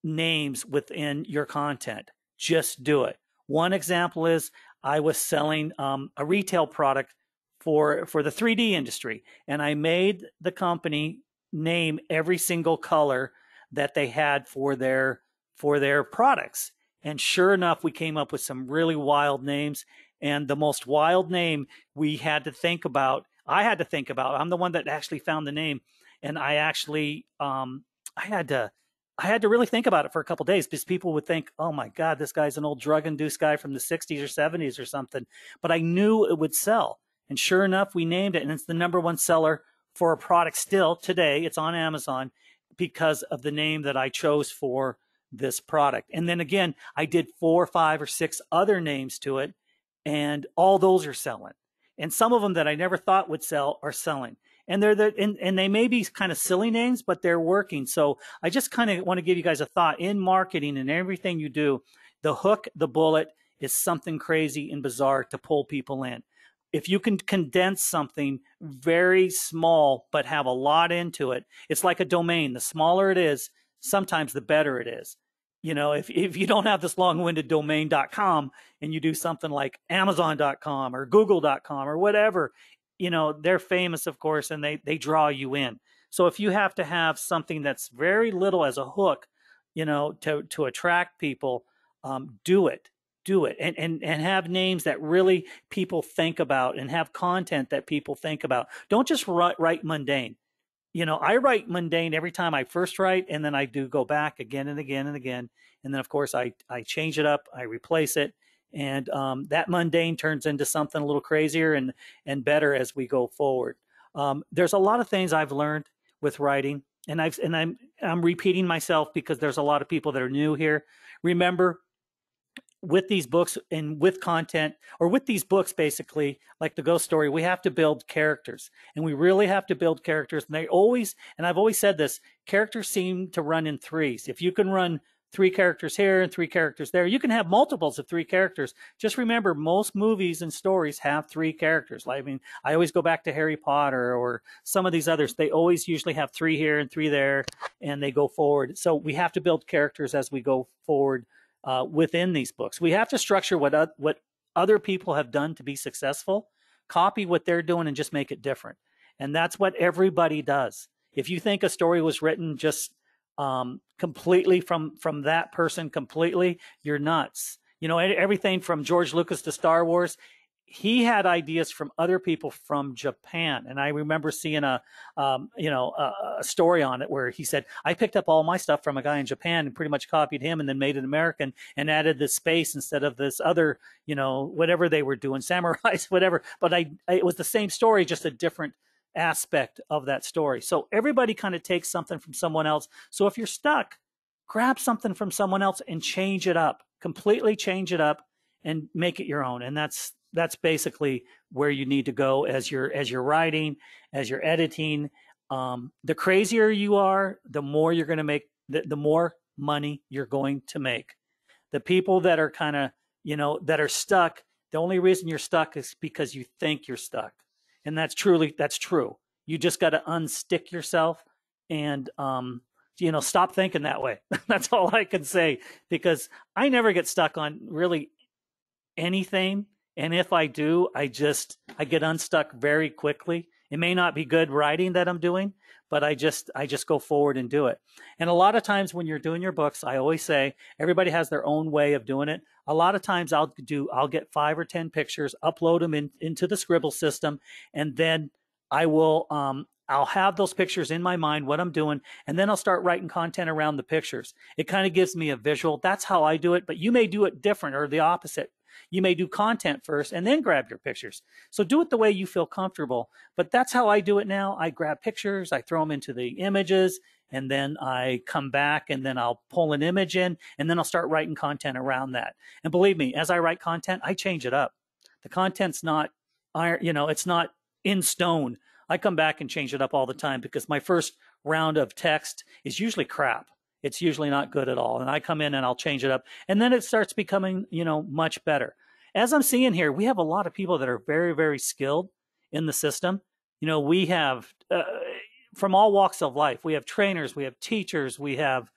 names within your content. Just do it. One example is I was selling a retail product for the 3D industry, and I made the company name every single color that they had for their products. And sure enough, we came up with some really wild names. And the most wild name we had to think about, I had to think about. I'm the one that actually found the name, and I actually I had to I had to really think about it for a couple of days because people would think, "Oh my God, this guy's an old drug-induced guy from the '60s or '70s or something." But I knew it would sell, and sure enough, we named it, and it's the number one seller for a product still today. It's on Amazon because of the name that I chose for this product. And then again, I did 4, 5, or 6 other names to it, and all those are selling. And some of them that I never thought would sell are selling. And and they may be kind of silly names, but they're working. So I just kind of want to give you guys a thought in marketing and everything you do. The hook, the bullet is something crazy and bizarre to pull people in. If you can condense something very small but have a lot into it, it's like a domain. The smaller it is, sometimes the better it is. You know, if you don't have this long-winded domain.com and you do something like amazon.com or google.com or whatever, you know, they're famous, of course, and they draw you in. So if you have to have something that's very little as a hook, you know, to attract people, do it. Do it and have names that really people think about and have content that people think about. Don't just write mundane. You know, I write mundane every time I first write, and then I do go back again and again and again. And then, of course, I change it up, I replace it, and that mundane turns into something a little crazier and better as we go forward. There's a lot of things I've learned with writing, and I'm repeating myself because there's a lot of people that are new here. Remember, with these books and with content or with these books, basically like the ghost story, we have to build characters, and we really have to build characters. And I've always said this, characters seem to run in threes. If you can run 3 characters here and 3 characters there, you can have multiples of 3 characters. Just remember, most movies and stories have 3 characters. I mean, I always go back to Harry Potter or some of these others. They always usually have 3 here and 3 there, and they go forward. So we have to build characters as we go forward within these books. We have to structure what other people have done to be successful, copy what they're doing, and just make it different. And that's what everybody does. If you think a story was written just completely from that person completely, you're nuts. You know, everything from George Lucas to Star Wars, he had ideas from other people from Japan. And I remember seeing a story on it where he said, I picked up all my stuff from a guy in Japan and pretty much copied him and then made it American and added this space instead of this other, you know, whatever they were doing, samurais, whatever. But it was the same story, just a different aspect of that story. So everybody kind of takes something from someone else. So if you're stuck, grab something from someone else and change it up, completely change it up and make it your own. And that's basically where you need to go as you're writing, as you're editing. The crazier you are, the more you're going to make, the more money you're going to make. The people that are kind of, you know, that are stuck, the only reason you're stuck is because you think you're stuck. And that's true. You just got to unstick yourself and, you know, stop thinking that way. That's all I can say, because I never get stuck on really anything. And if I do, I get unstuck very quickly. It may not be good writing that I'm doing, but I just go forward and do it. And a lot of times when you're doing your books, I always say everybody has their own way of doing it. A lot of times I'll get 5 or 10 pictures, upload them into the Scribble system, and then I will I'll have those pictures in my mind, what I'm doing, and then I'll start writing content around the pictures. It kind of gives me a visual. That's how I do it, but you may do it different or the opposite. You may do content first and then grab your pictures. So do it the way you feel comfortable. But that's how I do it now. I grab pictures, I throw them into the images, and then I come back and then I'll pull an image in and then I'll start writing content around that. And believe me, as I write content, I change it up. The content's not iron, it's not in stone. I come back and change it up all the time because my first round of text is usually crap. It's usually not good at all. And I come in and I'll change it up. And then it starts becoming, much better. As I'm seeing here, we have a lot of people that are very, very skilled in the system. We have from all walks of life. We have trainers, we have teachers, we have,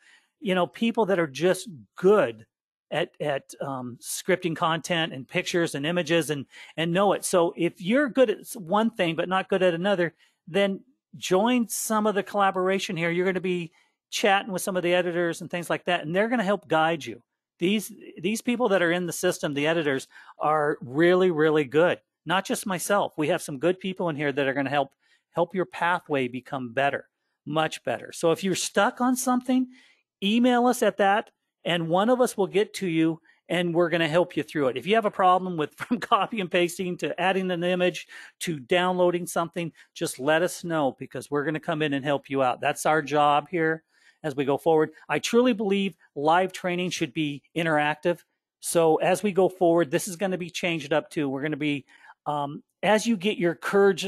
people that are just good at scripting content and pictures and images and know it. So if you're good at one thing but not good at another, then join some of the collaboration here. You're going to be chatting with some of the editors and things like that, and they're going to help guide you. These people that are in the system, the editors, are really, really good. Not just myself. We have some good people in here that are going to help your pathway become better, much better. So if you're stuck on something, email us at that, and one of us will get to you and we're going to help you through it. If you have a problem with from copy and pasting to adding an image to downloading something, just let us know because we're going to come in and help you out. That's our job here as we go forward. I truly believe live training should be interactive. So as we go forward, this is going to be changed up too. We're going to be, as you get your Courage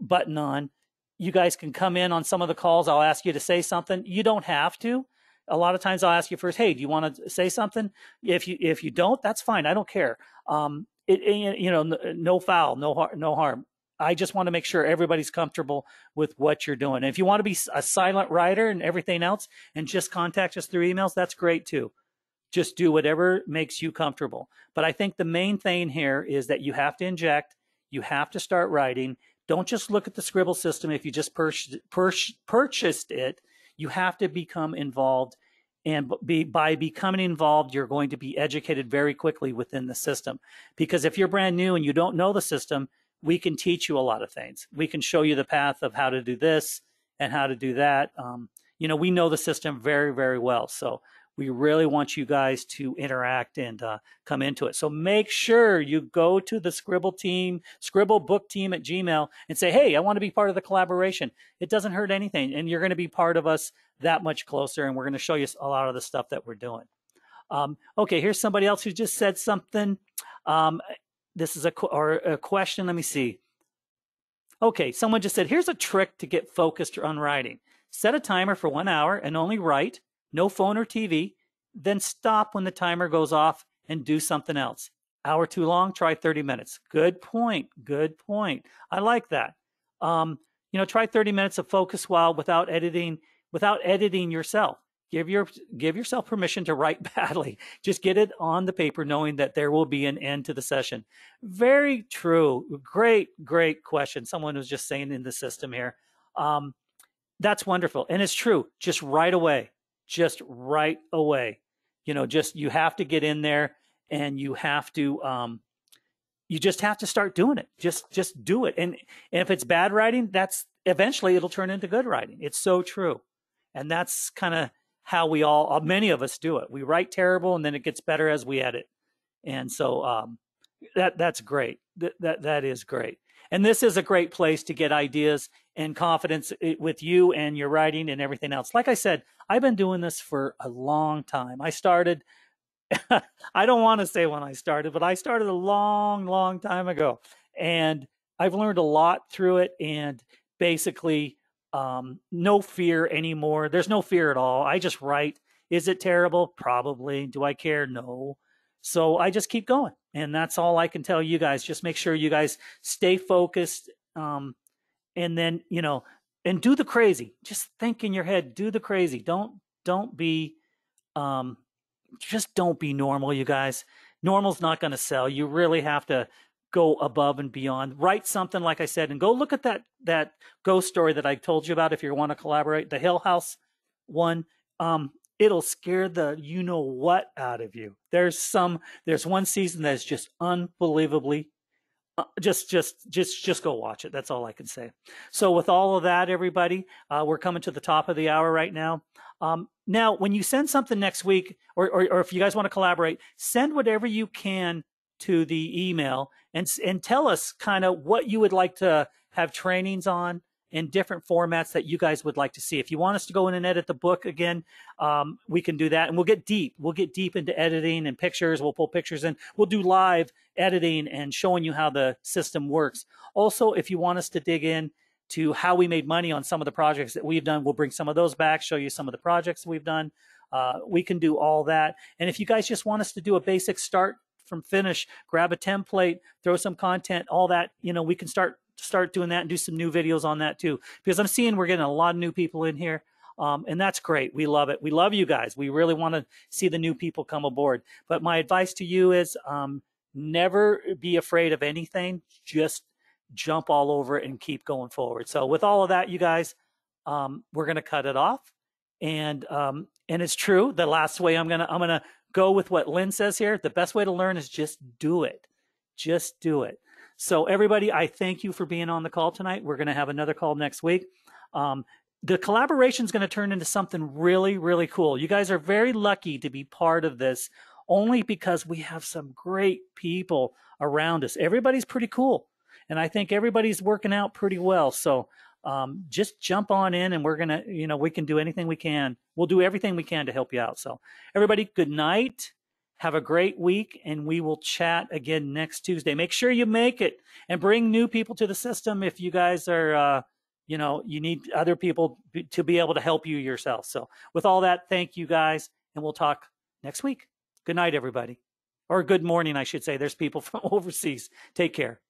button on, you guys can come in on some of the calls. I'll ask you to say something. You don't have to. A lot of times I'll ask you first, hey, do you want to say something? If you don't, that's fine. I don't care. No foul, no harm. I just want to make sure everybody's comfortable with what you're doing. And if you want to be a silent writer and everything else and just contact us through emails, that's great too. Just do whatever makes you comfortable. But I think the main thing here is that you have to inject, you have to start writing. Don't just look at the Scribble system if you just purchased it. You have to become involved, and by becoming involved, you're going to be educated very quickly within the system. Because if you're brand new and you don't know the system, we can teach you a lot of things. We can show you the path of how to do this and how to do that. We know the system very, very well. So we really want you guys to interact and come into it. So make sure you go to the Scribble team, Scribble book team at Gmail and say, hey, I want to be part of the collaboration. It doesn't hurt anything. And you're going to be part of us that much closer. And we're going to show you a lot of the stuff that we're doing. Okay, here's somebody else who just said something. This is a question. Let me see. Okay, someone just said, here's a trick to get focused on writing. Set a timer for 1 hour and only write. No phone or TV, then stop when the timer goes off and do something else. Hour too long, try 30 minutes. Good point. Good point. I like that. Try 30 minutes of focus while without editing yourself. Give yourself permission to write badly. Just get it on the paper knowing that there will be an end to the session. Very true. Great, great question. Someone was just saying in the system here. That's wonderful. And it's true. Just right away. Just right away. You have to get in there and you have to, you just have to start doing it. Just do it. And if it's bad writing, that's eventually it'll turn into good writing. It's so true. And that's kind of how many of us do it. We write terrible and then it gets better as we edit. And so, that's great. That is great. And this is a great place to get ideas and confidence with you and your writing and everything else. Like I said, I've been doing this for a long time. I started, I don't want to say when I started, but I started a long, long time ago. And I've learned a lot through it and basically no fear anymore. There's no fear at all. I just write. Is it terrible? Probably. Do I care? No. So I just keep going. And that's all I can tell you guys. Just make sure you guys stay focused. And then, and do the crazy. Just think in your head, do the crazy. Don't be, just don't be normal, you guys. Normal's not going to sell. You really have to go above and beyond. Write something, like I said, and go look at that ghost story that I told you about if you want to collaborate, the Hill House one. It'll scare the what out of you. There's one season that's just unbelievably Just go watch it. That's all I can say. So with all of that, everybody, we're coming to the top of the hour right now. Now, when you send something next week, or if you guys want to collaborate, send whatever you can to the email and tell us kind of what you would like to have trainings on in different formats that you guys would like to see. If you want us to go in and edit the book again, we can do that, and we'll get deep. We'll get deep into editing and pictures. We'll pull pictures in. We'll do live editing and showing you how the system works. Also, if you want us to dig in to how we made money on some of the projects that we've done, we'll bring some of those back, show you some of the projects we've done. We can do all that. And if you guys just want us to do a basic start from finish, grab a template, throw some content, all that, we can start doing that and do some new videos on that too. Because I'm seeing we're getting a lot of new people in here. And that's great. We love it. We love you guys. We really want to see the new people come aboard. But my advice to you is never be afraid of anything. Just jump all over it and keep going forward. So with all of that, you guys, we're going to cut it off. And it's true. The last way I'm gonna go with what Lynn says here. The best way to learn is just do it. Just do it. So everybody, I thank you for being on the call tonight. We're going to have another call next week. The collaboration is going to turn into something really, really cool. You guys are very lucky to be part of this only because we have some great people around us. Everybody's pretty cool. And I think everybody's working out pretty well. So just jump on in, and we're going to, we can do anything we can. We'll do everything we can to help you out. So everybody, good night. Have a great week, and we will chat again next Tuesday. Make sure you make it and bring new people to the system if you guys are, you need other people to be able to help you yourself. So with all that, thank you guys, and we'll talk next week. Good night, everybody. Or good morning, I should say. There's people from overseas. Take care.